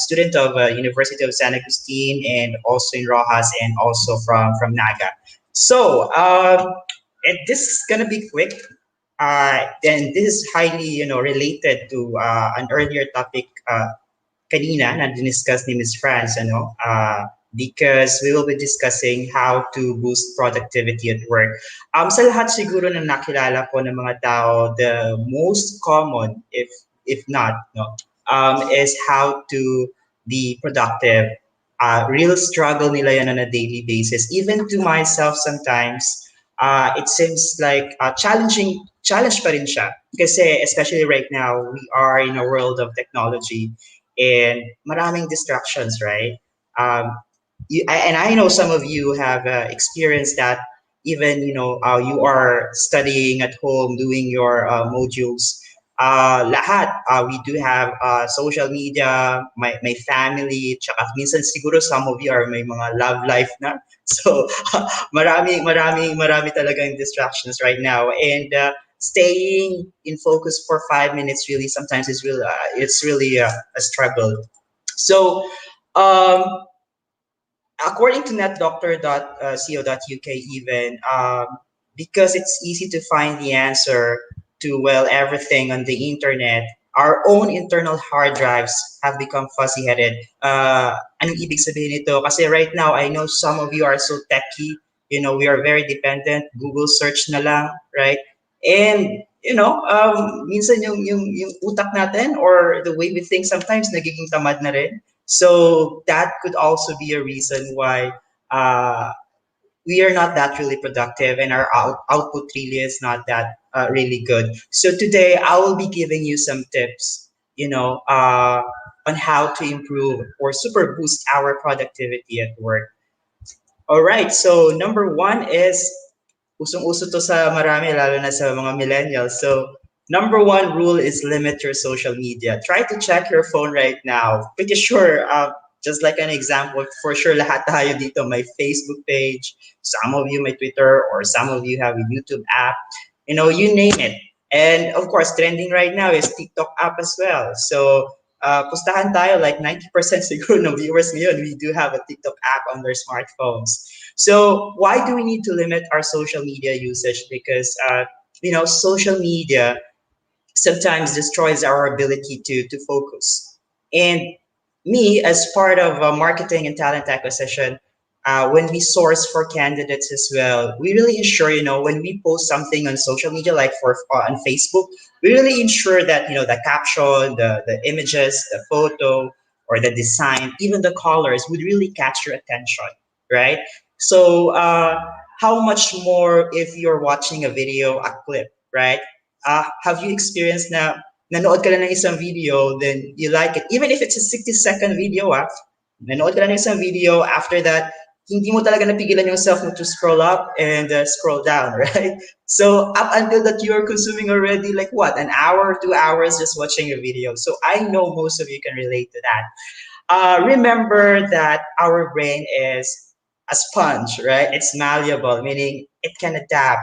student of University of San Agustin and also in Rojas and also from Naga. So this is gonna be quick. Then this is highly related to an earlier topic kanina na diniscuss ni Ms. France, because we will be discussing how to boost productivity at work. Sa lahat siguro na nakilala ko ng mga tao, the most common, if not, is how to be productive. Real struggle nila yan on a daily basis. Even to myself sometimes, it seems like challenge pa rin siya. Kasi especially right now, we are in a world of technology and maraming distractions, right? And I know some of you have experienced that. Even you are studying at home, doing your modules. Lahat we do have social media, my family, tsaka minsan siguro some of you are may mga love life na. So marami talagang distractions right now, and staying in focus for 5 minutes really sometimes is really it's really a struggle. So according to netdoctor.co.uk, even because it's easy to find the answer to everything on the internet, our own internal hard drives have become fuzzy-headed. Anong ibig sabihin nito? Kasi right now, I know some of you are so techy. We are very dependent. Google search na lang, right? And minsan yung utak natin or the way we think sometimes nagiging tamad na rin. So that could also be a reason why we are not that really productive and our output really is not that really good. So today I will be giving you some tips, on how to improve or super boost our productivity at work. All right. So number one is usong-uso to sa marami, lalo na sa mga millennials. So Number one rule is limit your social media. Try to check your phone right now. Pretty sure, just like an example, for sure lahat tayo dito may Facebook page, some of you may Twitter, or some of you have a YouTube app. You name it. And of course, trending right now is TikTok app as well. So, pustahan tayo, like 90% siguro ng viewers ngayon, we do have a TikTok app on their smartphones. So, why do we need to limit our social media usage? Because, social media sometimes destroys our ability to focus. And me, as part of marketing and talent acquisition, when we source for candidates as well, we really ensure, when we post something on social media, like on Facebook, we really ensure that, the caption, the images, the photo, or the design, even the colors would really catch your attention, right? So, how much more if you're watching a video, a clip, right? Have you experienced na nanood ka lang ng isang video, then you like it, even if it's a 60-second video, nanood ka lang ng isang video, after that, hindi mo talaga napigilan yourself to scroll up and scroll down, right? So up until that you're consuming already like what, an hour, 2 hours just watching a video. So I know most of you can relate to that. Remember that our brain is a sponge, right? It's malleable, meaning it can adapt.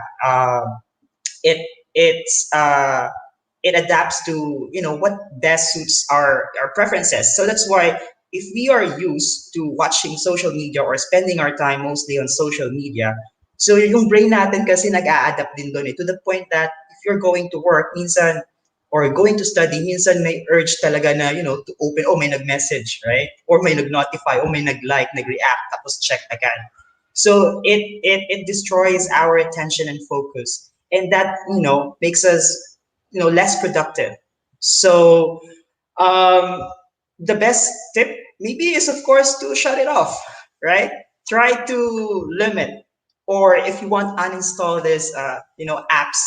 It it's it adapts to what best suits our preferences. So that's why if we are used to watching social media or spending our time mostly on social media, so yung brain natin kasi nag-a-adapt din doon, to the point that if you're going to work minsan or going to study, minsan may urge talaga na to open, oh may nag-message, right? Or may nag-notify, or may nag-like, nag-react, tapos check agad. So it destroys our attention and focus, and that makes us less productive. So the best tip maybe is of course to shut it off, right? Try to limit, or if you want, uninstall this apps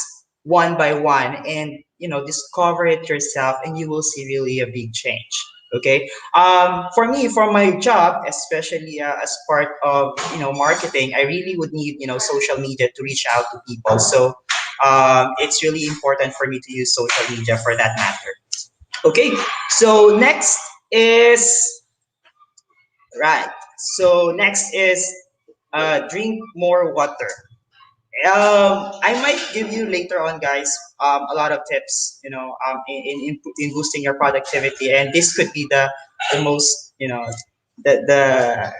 one by one, and discover it yourself, and you will see really a big change. Okay. For me, for my job, especially as part of marketing, I really would need social media to reach out to people. So it's really important for me to use social media for that matter. Okay, so right. Next is drink more water. I might give you later on, guys, a lot of tips, in boosting your productivity, and this could be the most, the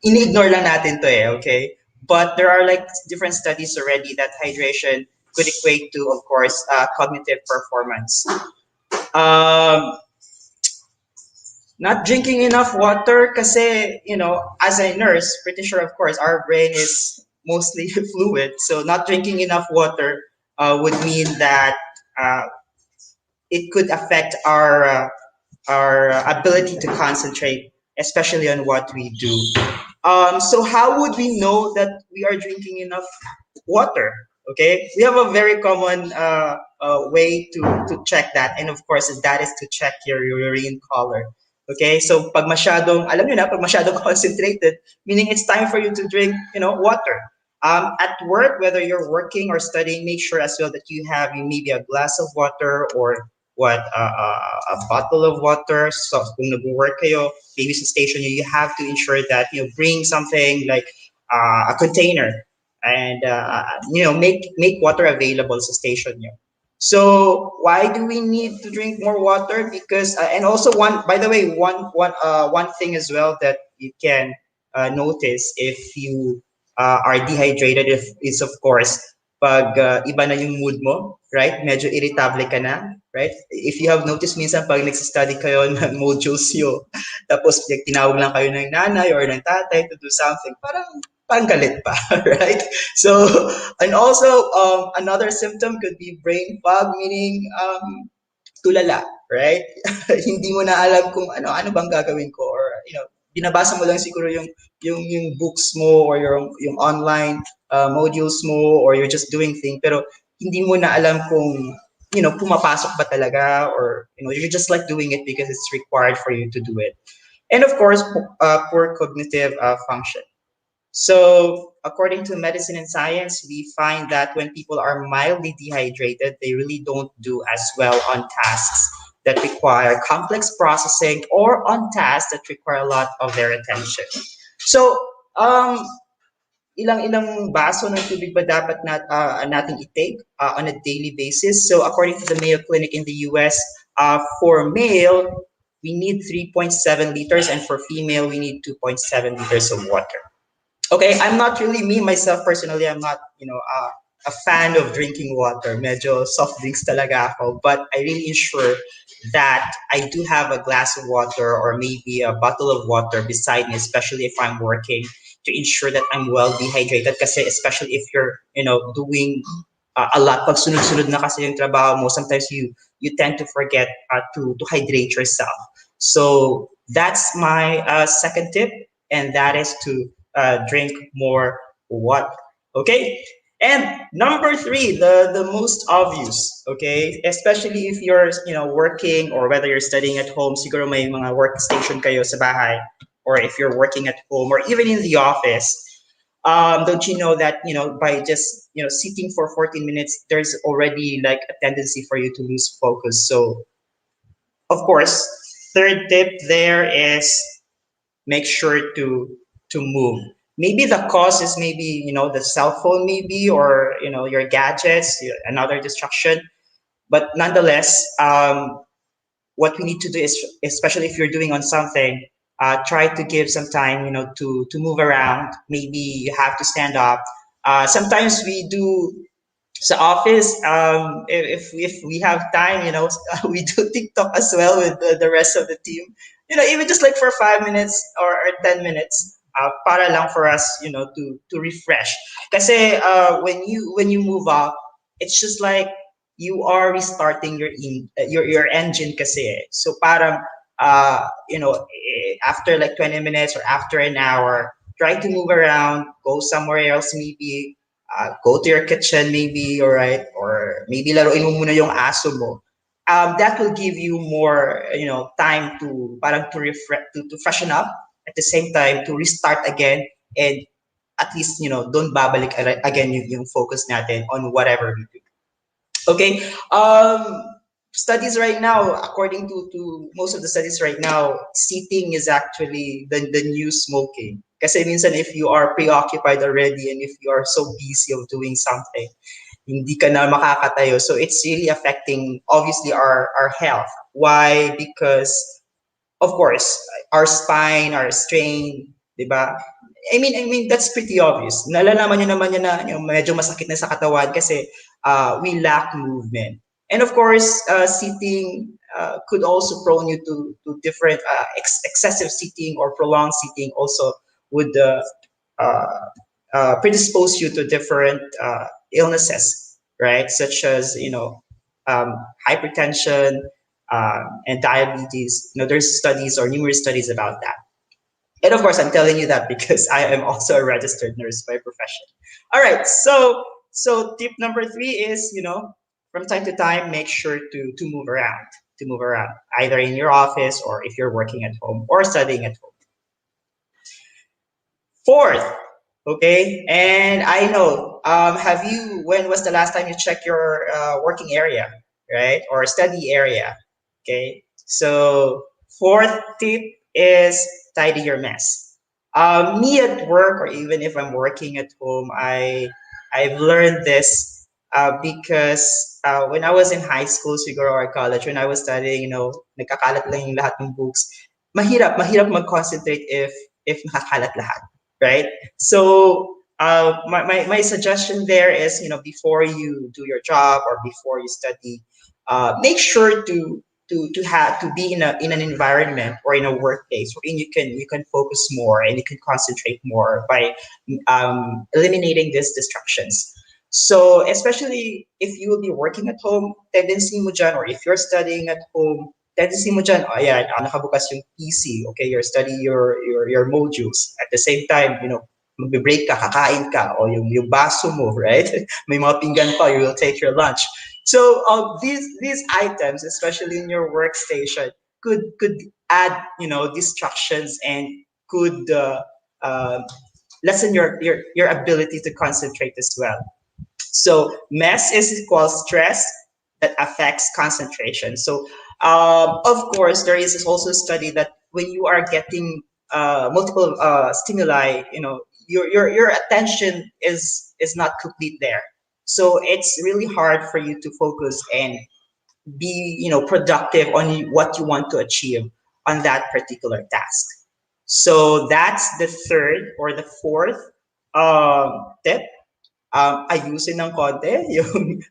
ini-ignore lang natin to, okay? But there are like different studies already that hydration could equate to, of course, cognitive performance. Um, Not drinking enough water kasi, as a nurse, pretty sure, of course, our brain is mostly fluid. So not drinking enough water would mean that it could affect our ability to concentrate, especially on what we do. So how would we know that we are drinking enough water? Okay, we have a very common way to check that, and of course, that is to check your urine color. Okay, so pag masyadong, alam nyo na, pag masyadong concentrated, meaning it's time for you to drink, water. At work, whether you're working or studying, make sure as well that you have maybe a glass of water, or a bottle of water. So kung nag-work kayo, maybe sa station you have to ensure that bring something like a container, and make water available sa station nyo. So why do we need to drink more water? Because and also by the way, one thing as well that you can notice if you are dehydrated, is of course pag iba na yung mood mo, right? Medyo irritable ka na, right? If you have noticed, minsan pag nagsistudy kayo ng modules nyo, tapos tinawag lang kayo ng nanay or ng tatay to do something, parang galit pa, right? So, and also another symptom could be brain fog, meaning tulala, right? Hindi mo na alam kung ano bang gagawin ko, or binabasa mo lang siguro yung books mo, or yung online modules mo, or you're just doing things, pero hindi mo na alam kung pumapasok ba talaga, or you're just like doing it because it's required for you to do it. And of course, poor cognitive function. So according to medicine and science, we find that when people are mildly dehydrated, they really don't do as well on tasks that require complex processing or on tasks that require a lot of their attention. So, um, ilang baso ng tubig ba dapat nating i-take on a daily basis? So according to the Mayo Clinic in the US, for male, we need 3.7 liters, and for female, we need 2.7 liters of water. Okay, I'm not really me myself personally. I'm not, a fan of drinking water. Medyo soft drinks talaga ako. But I really ensure that I do have a glass of water or maybe a bottle of water beside me, especially if I'm working, to ensure that I'm well dehydrated. Kasi especially if you're, doing a lot. Pag sunod-sunod na kasi yung trabaho mo, sometimes you tend to forget to hydrate yourself. So that's my second tip, and that is to drink more water. Okay? And number three, the most obvious, okay? Especially if you're, working or whether you're studying at home, siguro may mga workstation kayo sa bahay, or if you're working at home or even in the office, don't you know that, by just, sitting for 14 minutes, there's already like a tendency for you to lose focus. So, of course, third tip there is make sure to move. Maybe the cause is maybe the cell phone, maybe, or your gadgets, another distraction. But nonetheless, what we need to do is, especially if you're doing on something, try to give some time, to move around. Maybe you have to stand up. Sometimes we do sa office, if we have time, we do TikTok as well with the rest of the team. Even just like for 5 minutes or 10 minutes, para lang for us, to refresh. Kasi when you move up, it's just like you are restarting your engine kasi. So parang after like 20 minutes or after an hour, try to move around, go somewhere else maybe. Go to your kitchen maybe, all right, or maybe laruin mo muna yung aso mo. That will give you more, time to parang to freshen up, at the same time to restart again, and at least don't babalik again yung focus natin on whatever we do. Okay. Studies right now, according to most of the studies right now, seating is actually the new smoking. Kasi minsan if you are preoccupied already and if you are so busy of doing something, hindi ka na makakatayo. So it's really affecting obviously our health. Why? Because of course, our spine, our strain, di ba? I mean that's pretty obvious. Nalalaman niyo naman yan na medyo masakit na sa katawan kasi we lack movement. And of course, seating could also prone you to different excessive seating or prolonged seating also would predispose you to different illnesses, right? Such as hypertension and diabetes. There's studies or numerous studies about that. And of course, I'm telling you that because I am also a registered nurse by profession. All right, so tip number three is from time to time make sure to move around, either in your office or if you're working at home or studying at home. Fourth, okay, and I know, when was the last time you checked your working area, right, or study area? Okay, so fourth tip is tidy your mess. Me at work or even if I'm working at home, I've learned this because when I was in high school siguro or college, when I was studying, nagkakalat lang yung lahat ng books. Mahirap mag-concentrate if nakakalat lahat, right? So my suggestion there is, before you do your job or before you study, make sure to be in an environment or in a workplace wherein you can focus more and you can concentrate more by eliminating these distractions. So especially if you will be working at home, tendency mo dyan, or if you're studying at home, tendency mo dyan, ayan, nakabukas yung PC, okay, you're studying your modules. At the same time, magbe-break ka, kakain ka, o yung baso mo, right? May mga pinggan pa, you will take your lunch. So these items, especially in your workstation, could add distractions and could lessen your ability to concentrate as well. So mess is equals stress that affects concentration. So of course, there is also a study that when you are getting multiple stimuli, your attention is not complete there. So it's really hard for you to focus and be productive on what you want to achieve on that particular task. So that's the third or the fourth tip. Ayusin ng konti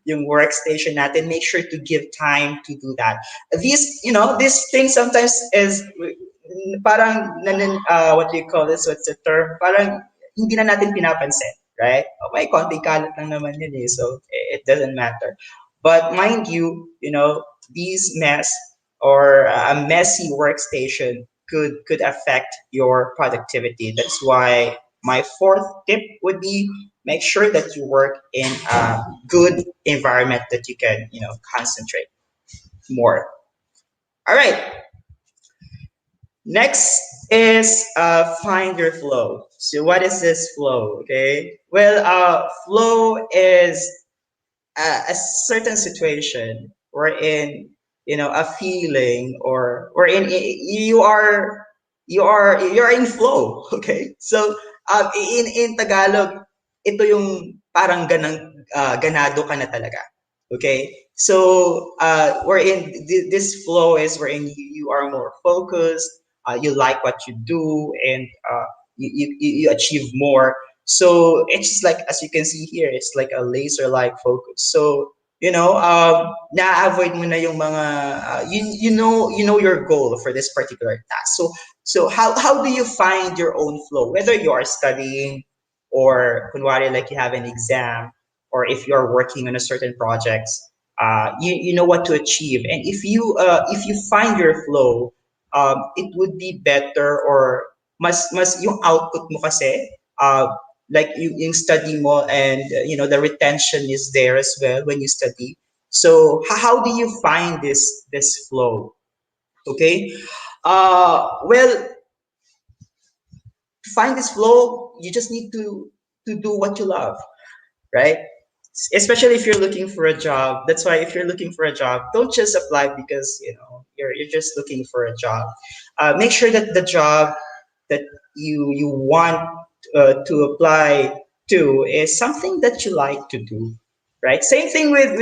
yung workstation natin. Make sure to give time to do that. This thing sometimes is parang what do you call this? What's the term? Parang hindi na natin pinapansin, right? Oh, may konting kalat lang naman yun so it doesn't matter. But mind you, these mess or a messy workstation could affect your productivity. That's why my fourth tip would be make sure that you work in a good environment that you can, concentrate more. All right. Next is find your flow. So what is this flow? Okay. Well, flow is a certain situation wherein a feeling or wherein you're in flow. Okay. So in Tagalog, ito yung parang ganado ka na talaga. Okay. So wherein this flow is wherein you are more focused, you like what you do, and you achieve more. So it's like, as you can see here, it's like a laser-like focus. So na-avoid mo na yung mga you know your goal for this particular task. So how do you find your own flow? Whether you are studying or kunwari like you have an exam, or if you are working on a certain projects, you know what to achieve. And if you find your flow, it would be better, or mas yung output mo kasi like yung study mo, and the retention is there as well when you study. So how do you find this flow? Okay. Well, to find this flow, you just need to do what you love, right? Especially if you're looking for a job. That's why if you're looking for a job, don't just apply because you're just looking for a job. Make sure that the job that you want to apply to is something that you like to do, right? Same thing with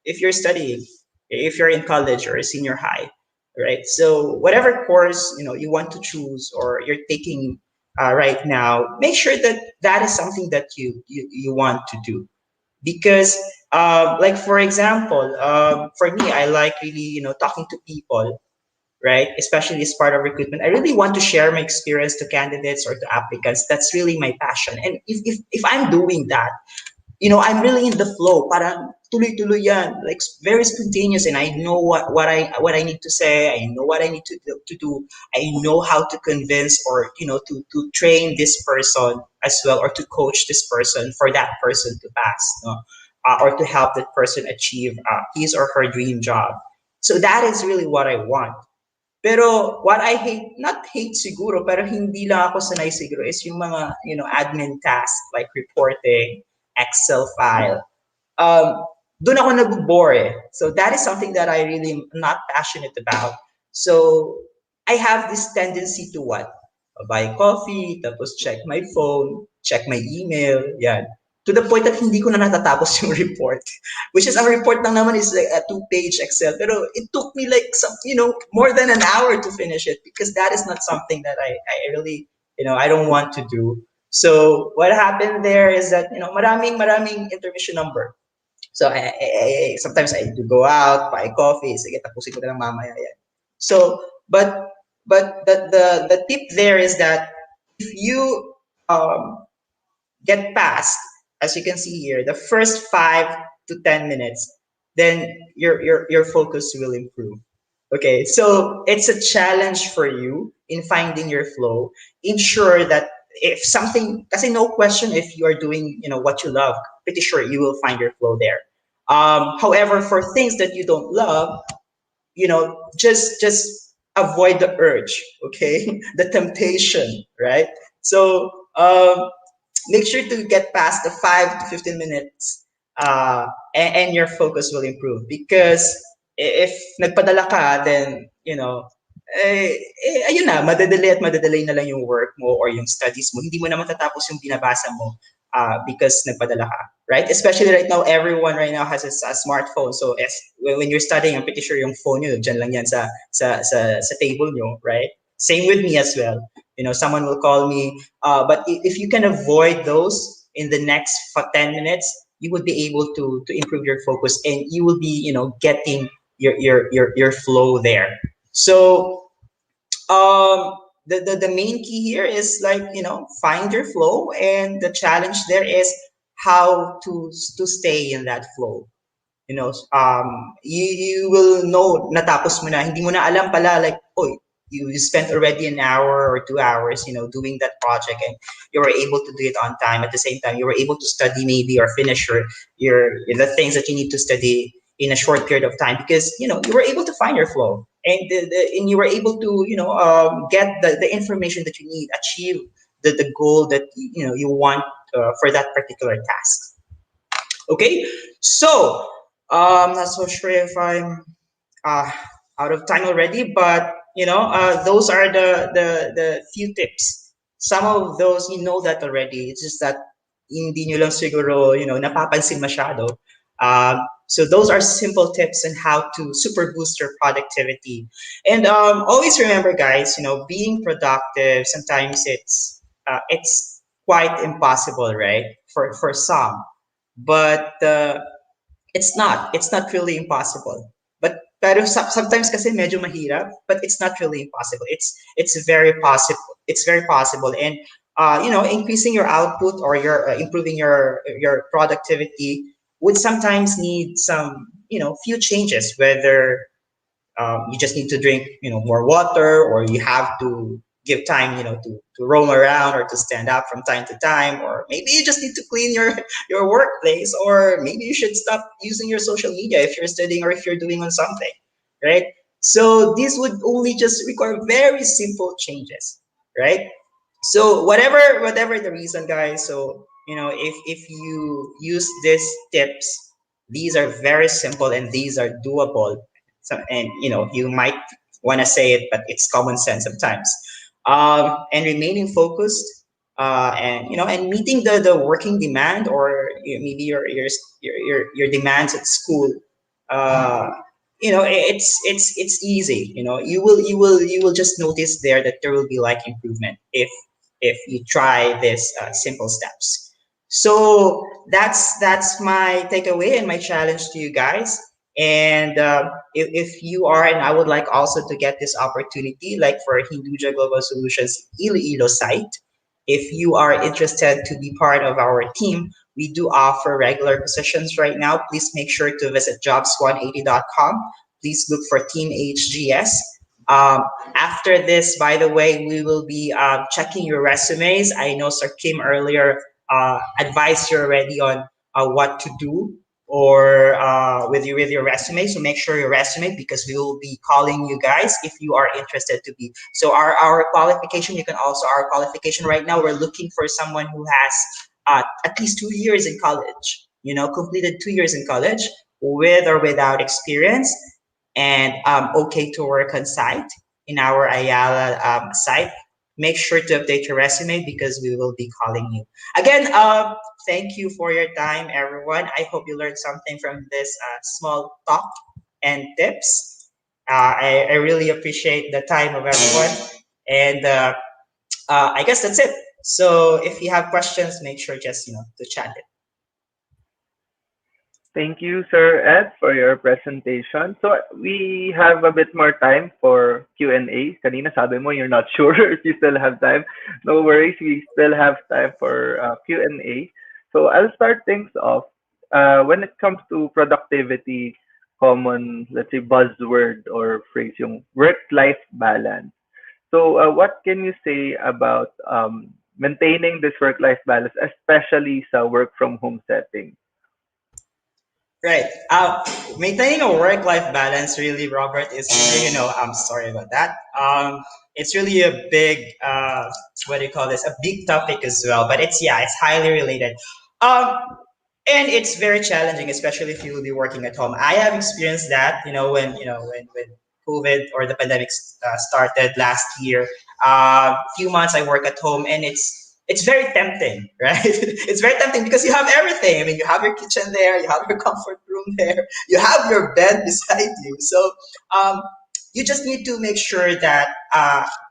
if you're studying, if you're in college or senior high, right? So whatever course you want to choose or you're taking right now, make sure that that is something that you want to do. Because like for example, for me, I like really talking to people, right? Especially as part of recruitment, I really want to share my experience to candidates or to applicants. That's really my passion. And if I'm doing that, I'm really in the flow. Parang tuloy-tuloy yan, like very spontaneous, and I know what I need to say. I know what I need to do. I know how to convince or to train this person as well, or to coach this person for that person to pass, no? Or to help that person achieve his or her dream job. So that is really what I want. Pero what I hate, not hate siguro, pero hindi lang ako sanay siguro, is yung mga, admin tasks like reporting, Excel file. Doon ako nag-bore eh. So that is something that I really am not passionate about. So I have this tendency to what? Buy coffee, tapos check my phone, check my email, yan. To the point that hindi ko na natatapos yung report. Which is, ang report lang naman is like a 2-page Excel. Pero it took me like more than an hour to finish it, because that is not something that I really, I don't want to do. So what happened there is that, maraming intermission number. So I sometimes I do go out, buy coffee, sige, tapusin ko na lang mamaya yan. So, but the tip there is that if you get past, as you can see here, the first 5 to 10 minutes, then your focus will improve. Okay, so it's a challenge for you in finding your flow. Ensure that if something, kasi no question, if you are doing what you love, pretty sure you will find your flow there. However, for things that you don't love, just avoid the urge, okay, the temptation, right? So make sure to get past the 5 to 15 minutes, and your focus will improve. Because if nagpadala ka, then ayun na, madadali at madadali na lang yung work mo or yung studies mo. Hindi mo na matatapos yung binabasa mo, because nagpadala ka, right? Especially right now, everyone right now has a smartphone. So when you're studying, I'm pretty sure yung phone nyo, dyan lang yan sa table nyo, right? Same with me as well. Someone will call me, but if you can avoid those in the next 10 minutes, you would be able to improve your focus, and you will be, getting your flow there. So the main key here is, like, find your flow, and the challenge there is how to stay in that flow. You will know natapos mo na, hindi mo na alam pala, like, oh, you spent already an hour or 2 hours, doing that project, and you were able to do it on time. At the same time, you were able to study maybe, or finish your the things that you need to study in a short period of time, because you were able to find your flow, and and you were able to get the information that you need, achieve the goal that you want, for that particular task. Okay, so not so sure if I'm uh, out of time already, but those are the few tips. Some of those you know that already. It's just that hindi nyo lang siguro napapansin masyado. So those are simple tips on how to super boost your productivity. And always remember, guys, being productive sometimes it's quite impossible, right? For some, but it's not really impossible. But pero sometimes kasi medyo mahirap, but it's not really impossible. It's very possible. It's very possible. And increasing your output, or your improving your productivity would sometimes need some few changes, whether you just need to drink more water, or you have to give time to roam around, or to stand up from time to time, or maybe you just need to clean your workplace, or maybe you should stop using your social media if you're studying, or if you're doing on something, right? So these would only just require very simple changes, right? So whatever the reason, guys, so if you use these tips, these are very simple, and these are doable. So, and you might want to say it, but it's common sense sometimes. And remaining focused, and meeting the working demand, or maybe your demands at school. uh, it's easy. You will just notice there that there will be, like, improvement if you try this simple steps. So that's my takeaway and my challenge to you guys. And if you are, and I would like also to get this opportunity, like for Hinduja Global Solutions Iloilo site, if you are interested to be part of our team, we do offer regular positions right now. Please make sure to visit jobs180.com. Please look for Team HGS. Um, After this, by the way, we will be checking your resumes. I know Sir Kim earlier advised you already on what to do, or with your resume. So make sure your resume, because we will be calling you guys if you are interested to be. So our qualification, our qualification right now, we're looking for someone who has at least 2 years in college. Completed 2 years in college, with or without experience, and okay to work on site in our Ayala site. Make sure to update your resume, because we will be calling you. Again, thank you for your time, everyone. I hope you learned something from this small talk and tips. I really appreciate the time of everyone. And I guess that's it. So if you have questions, make sure just to chat it. Thank you, Sir Ed, for your presentation. So we have a bit more time for Q&A. Kanina sabi mo you're not sure if you still have time. No worries, we still have time for Q&A. So I'll start things off. When it comes to productivity, common, let's say, buzzword or phrase, yung work-life balance. So what can you say about maintaining this work-life balance, especially sa work-from-home setting? Right. Maintaining a work-life balance, really, Robert, is really, I'm sorry about that. It's really a big, what do you call this? A big topic as well. But it's highly related. Um, and it's very challenging, especially if you will be working at home. I have experienced that, when COVID or the pandemic started last year. Few months I work at home, and it's very tempting, right? It's very tempting because you have everything. I mean, you have your kitchen there, you have your comfort room there, you have your bed beside you. So um, you just need to make sure that,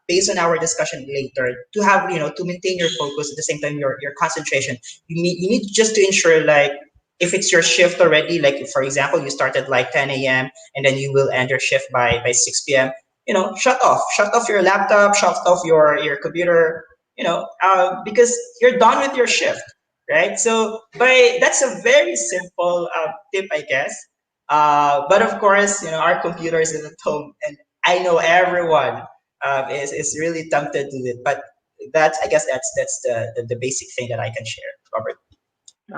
based on our discussion later, to have, to maintain your focus, at the same time your concentration. You need just to ensure, like, if it's your shift already, like for example you start at like 10 a.m. and then you will end your shift by 6 p.m. Shut off your laptop, shut off your computer, because you're done with your shift, right? So by that's a very simple tip, I guess. But of course, our computers is at home, and I know everyone is really tempted to it. But that's I guess that's the basic thing that I can share, Robert.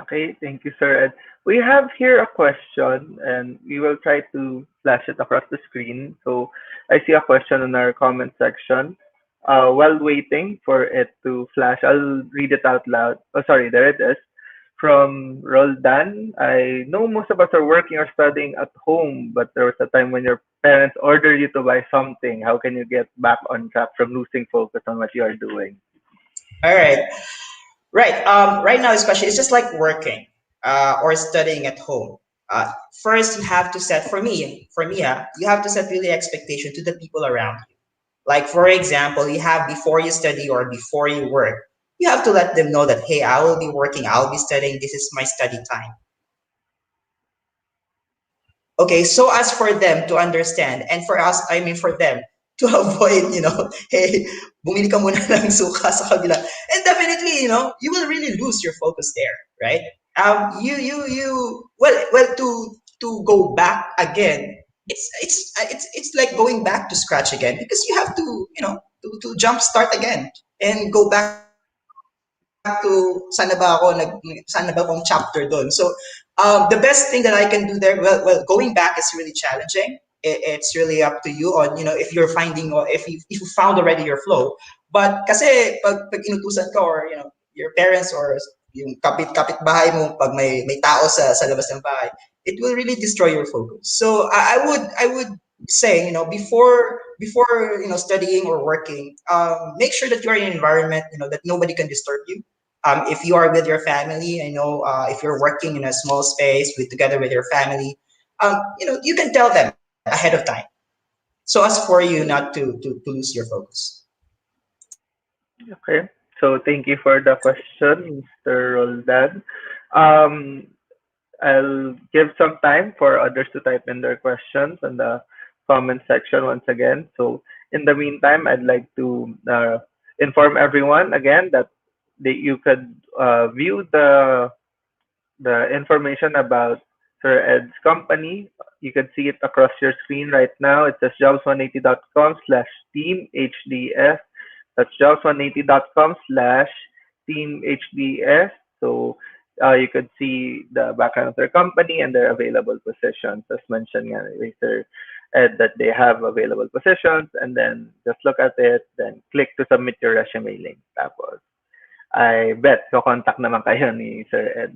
Okay, thank you, Sir Ed. We have here a question, and we will try to flash it across the screen. So I see a question in our comment section. While waiting for it to flash, I'll read it out loud. Oh, sorry, there it is. From Roldan. I know most of us are working or studying at home, but there was a time when your parents ordered you to buy something. How can you get back on track from losing focus on what you are doing? All right. Right. Right now, especially, it's just like working or studying at home. Uh, First, you have to set, you have to set really expectation to the people around you. Like, for example, you have before you study or before you work, you have to let them know that, hey, I will be working, I'll be studying, this is my study time. Okay, so as for them to understand, and for us, I mean for them to avoid, hey, bumili ka muna ng suka sa kabila. And definitely, you will really lose your focus there, right? To go back again, it's like going back to scratch again, because you have to, to jump start again and go back to saan na ba akong chapter doon. So the best thing that I can do there, well, going back is really challenging. It's really up to you on, if you're finding, or if you found already your flow. But kasi pag inutusan ka, or your parents or yung kapit bahay mo, pag may tao sa labas ng bahay, it will really destroy your focus. So I would say, before studying or working, make sure that you're in an environment, that nobody can disturb you. If you are with your family, I know, if you're working in a small space together with your family, you can tell them ahead of time, so as for you not to lose your focus. Okay. So thank you for the question, Mr. Roldan. Um, I'll give some time for others to type in their questions in the comment section once again. So in the meantime, I'd like to inform everyone again that you could view the information about Sir Ed's company. You can see it across your screen right now. It says jobs180.com/teamhds. That's jobs180.com/teamhds. So you could see the background of their company and their available positions. As mentioned nga ni Sir Ed, that they have available positions, and then just look at it, then click to submit your resume link. Tapos I bet contact naman kayo ni Sir Ed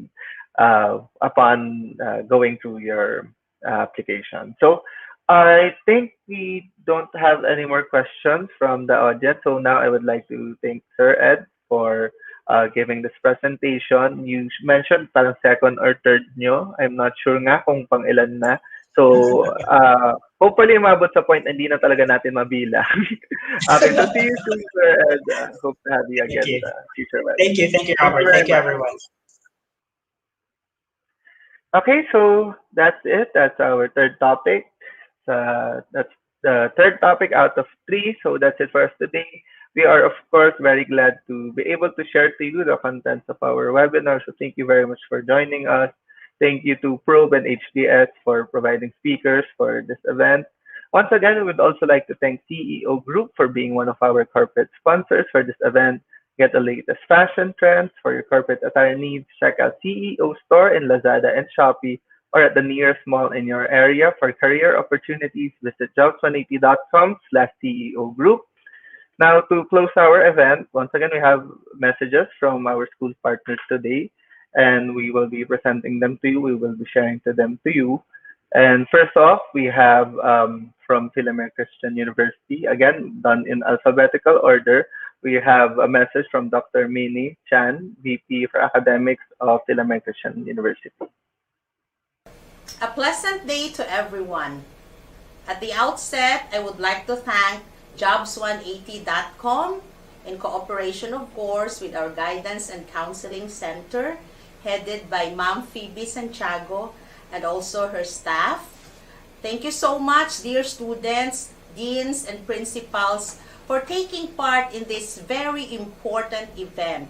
upon going through your application. So I think we don't have any more questions from the audience. So now I would like to thank Sir Ed for giving this presentation. You mentioned parang second or third nyo. I'm not sure nga kung pang ilan na. So hopefully umabot sa point na hindi na talaga natin mabilang. Okay, so see you soon, Sir Ed. Hope to have you Thank again you. future web. Thank you, Thank you Robert. very Thank you, much. everyone. Okay, so that's it. That's our third topic. That's the third topic out of three. So that's it for us today. We are, of course, very glad to be able to share to you the contents of our webinar. So thank you very much for joining us. Thank you to Probe and HDS for providing speakers for this event. Once again, we would also like to thank CEO Group for being one of our corporate sponsors for this event. Get the latest fashion trends for your corporate attire needs. Check out CEO Store in Lazada and Shopee or at the nearest mall in your area. For career opportunities, visit jobs180.com/CEO group. Now, to close our event, once again, we have messages from our school partners today, and we will be presenting them to you. We will be sharing to them to you. And first off, we have from Filamer Christian University, again, done in alphabetical order. We have a message from Dr. Mini Chan, VP for Academics of Filamer Christian University. A pleasant day to everyone. At the outset, I would like to thank jobs180.com in cooperation, of course, with our Guidance and Counseling Center, headed by Ma'am Phoebe Santiago and also her staff. Thank you so much, dear students, deans, and principals, for taking part in this very important event.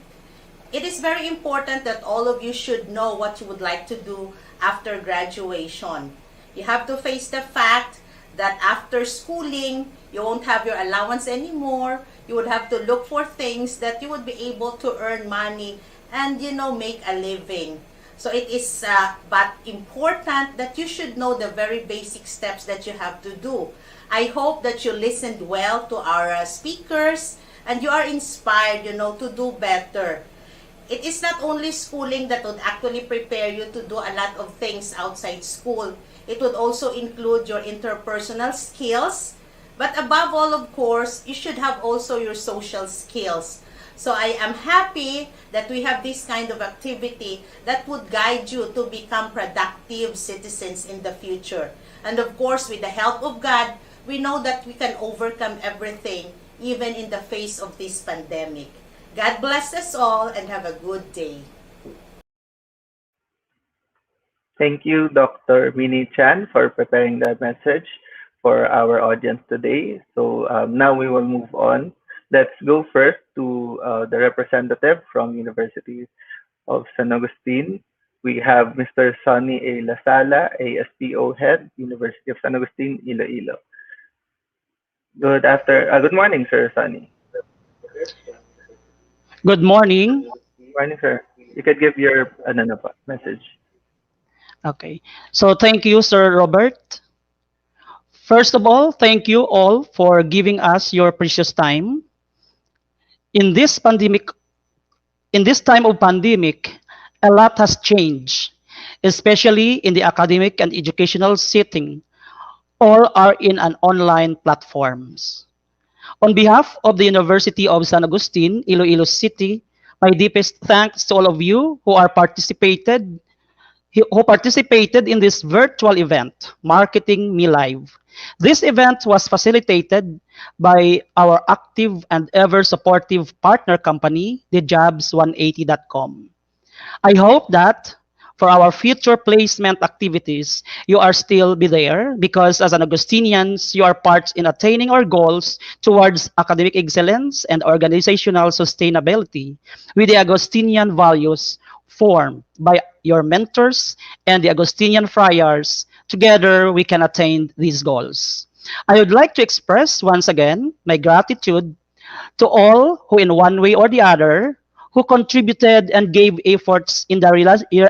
It is very important that all of you should know what you would like to do after graduation. You have to face the fact that after schooling, you won't have your allowance anymore. You would have to look for things that you would be able to earn money and, make a living. So it is but important that you should know the very basic steps that you have to do. I hope that you listened well to our speakers and you are inspired, to do better. It is not only schooling that would actually prepare you to do a lot of things outside school. It would also include your interpersonal skills. But above all, of course, you should have also your social skills. So I am happy that we have this kind of activity that would guide you to become productive citizens in the future. And of course, with the help of God, we know that we can overcome everything, even in the face of this pandemic. God bless us all and have a good day. Thank you, Dr. Mini Chan, for preparing that message for our audience today. So now we will move on. Let's go first to the representative from University of San Agustin. We have Mr. Sonny A. Lasala, ASPO Head, University of San Agustin, Iloilo. Good morning, Sir Sonny. Good morning. Good morning, sir. You could give your message. Okay. So thank you, Sir Robert. First of all, thank you all for giving us your precious time. In this time of pandemic, a lot has changed, especially in the academic and educational setting. All are in an online platforms. On behalf of the University of San Agustin, Iloilo City, my deepest thanks to all of you who participated in this virtual event, Marketing Me Live. This event was facilitated by our active and ever-supportive partner company, the Jobs180.com. I hope that for our future placement activities, you are still be there because as an Augustinians, you are part in attaining our goals towards academic excellence and organizational sustainability with the Augustinian values formed by your mentors and the Augustinian friars. Together, we can attain these goals. I would like to express once again my gratitude to all who in one way or the other who contributed and gave efforts in the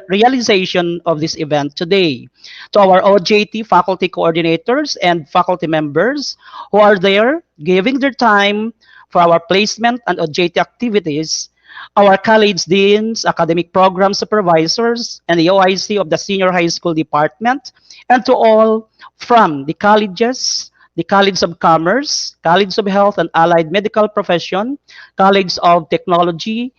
realization of this event today. To our OJT faculty coordinators and faculty members who are there giving their time for our placement and OJT activities, our college deans, academic program supervisors, and the OIC of the Senior High School Department, and to all from the colleges, the College of Commerce, College of Health and Allied Medical Profession, College of Technology,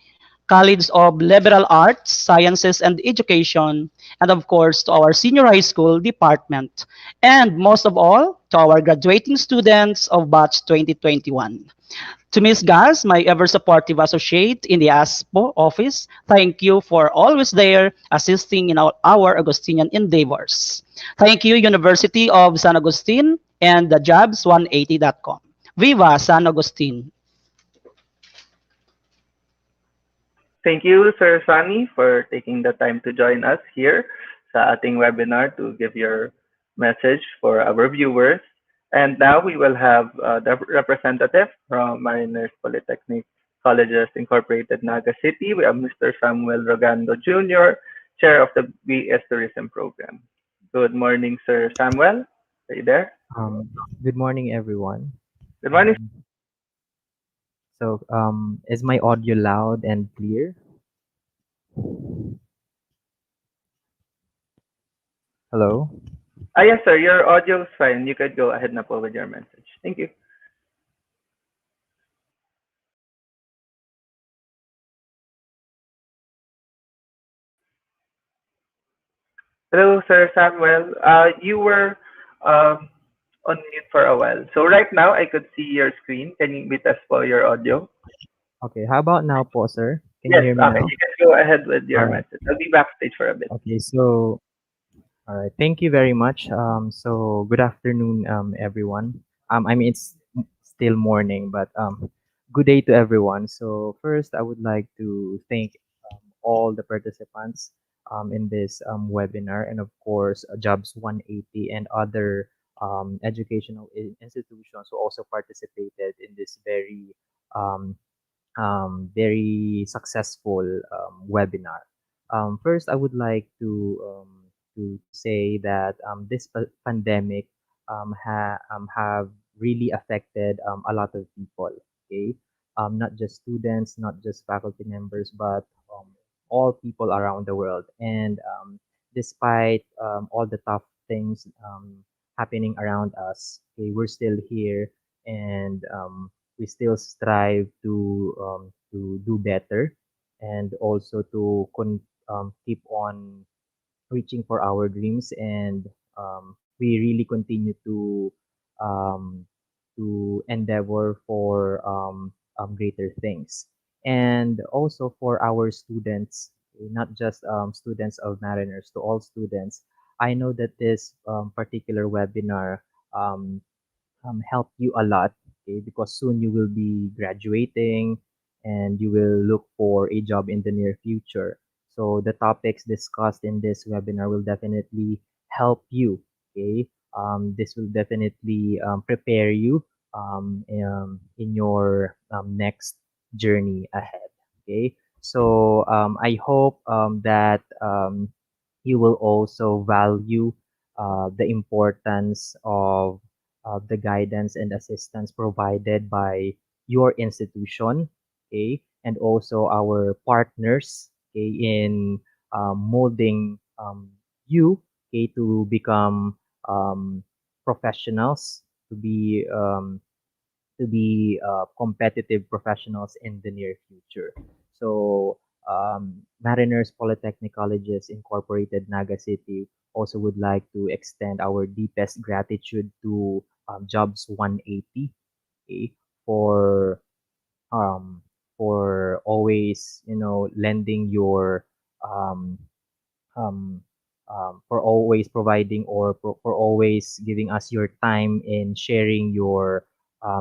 College of Liberal Arts, Sciences, and Education, and of course to our Senior High School Department, and most of all to our graduating students of Batch 2021. To Ms. Gaz, my ever-supportive associate in the ASPO office, thank you for always there assisting in our Augustinian endeavors. Thank you, University of San Agustin and the Jobs180.com. Viva San Agustin! Thank you, Sir Sunny, for taking the time to join us here sa ating webinar to give your message for our viewers. And now we will have the representative from Mariners Polytechnic Colleges Incorporated, Naga City. We have Mr. Samuel Rogando Jr., Chair of the BS Tourism Program. Good morning, Sir Samuel. Are you there? Um, Good morning, everyone. Good morning. Um, is my audio loud and clear? Hello? Yes, sir. Your audio is fine. You could go ahead na po with your message. Thank you. Hello, Sir Samuel. You were um, on mute for a while. So right now, I could see your screen. Can you mute us for your audio? Okay, how about now po, sir? Can you Yes. hear me Okay. now? You can go ahead with All your right. message. I'll be backstage for a bit. Okay, all right. Thank you very much. Good afternoon, everyone. I mean, it's still morning, but good day to everyone. So first, I would like to thank all the participants in this webinar, and of course, Jobs 180 and other educational institutions who also participated in this um, very successful webinar. First, I would like to say that this pandemic have really affected a lot of people. Okay, not just students, not just faculty members, but all people around the world. And despite all the tough things happening around us, okay, we're still here, and we still strive to do better, and also to keep on reaching for our dreams, and we really continue um, to endeavor for greater things. And also for our students, not just students of Mariners, to all students, I know that this particular webinar um, help you a lot, okay, because soon you will be graduating and you will look for a job in the near future. So the topics discussed in this webinar will definitely help you, okay. This will definitely prepare you in your next journey ahead, okay. So I hope that you will also value the importance of the guidance and assistance provided by your institution, okay, and also our partners, okay, in molding you, okay, to become um, professionals, to be competitive professionals in the near future. So, Mariners Polytechnic Colleges Incorporated, Naga City, also would like to extend our deepest gratitude to Jobs 180, okay, for um, always, lending your um, um, for always providing, or for always giving us your time in sharing your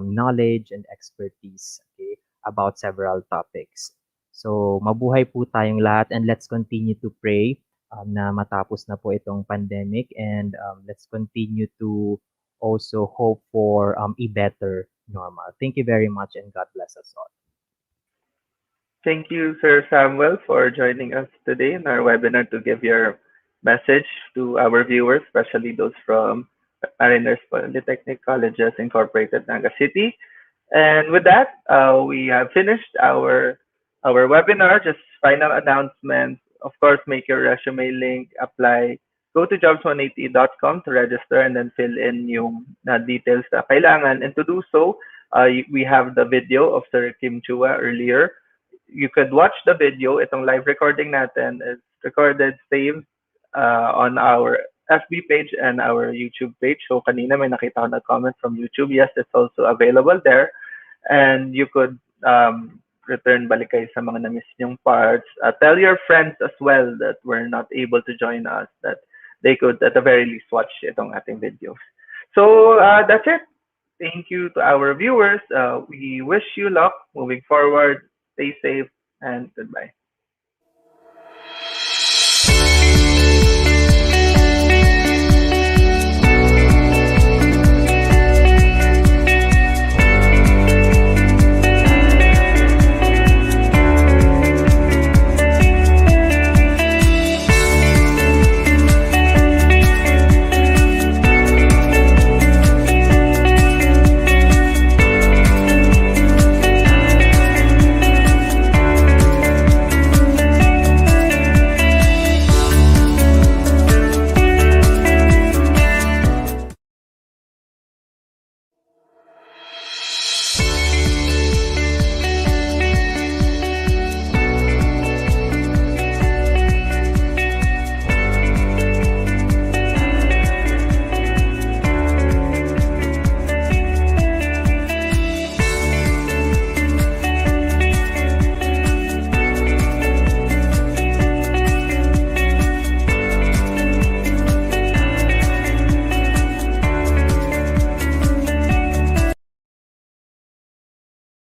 knowledge and expertise, okay, about several topics. So, mabuhay po tayong lahat, and let's continue to pray na matapos na po itong pandemic, and let's continue to also hope for a better normal. Thank you very much, and God bless us all. Thank you, Sir Samuel, for joining us today in our webinar to give your message to our viewers, especially those from Mariners Polytechnic Colleges Incorporated, Naga City. And with that, we have finished our webinar. Just final announcements. Of course, make your resume link, apply. Go to jobs180.com to register and then fill in yung details na kailangan. And to do so, we have the video of Sir Kim Chua earlier. You could watch the video. Itong live recording natin is recorded, saved on our FB page and our YouTube page. So kanina may nakita ko na comment from YouTube. Yes, it's also available there. And you could return balik kayo sa mga na-miss nyong parts. Tell your friends as well that were not able to join us, that they could at the very least watch itong ating videos. So that's it. Thank you to our viewers. We wish you luck moving forward. Stay safe and goodbye.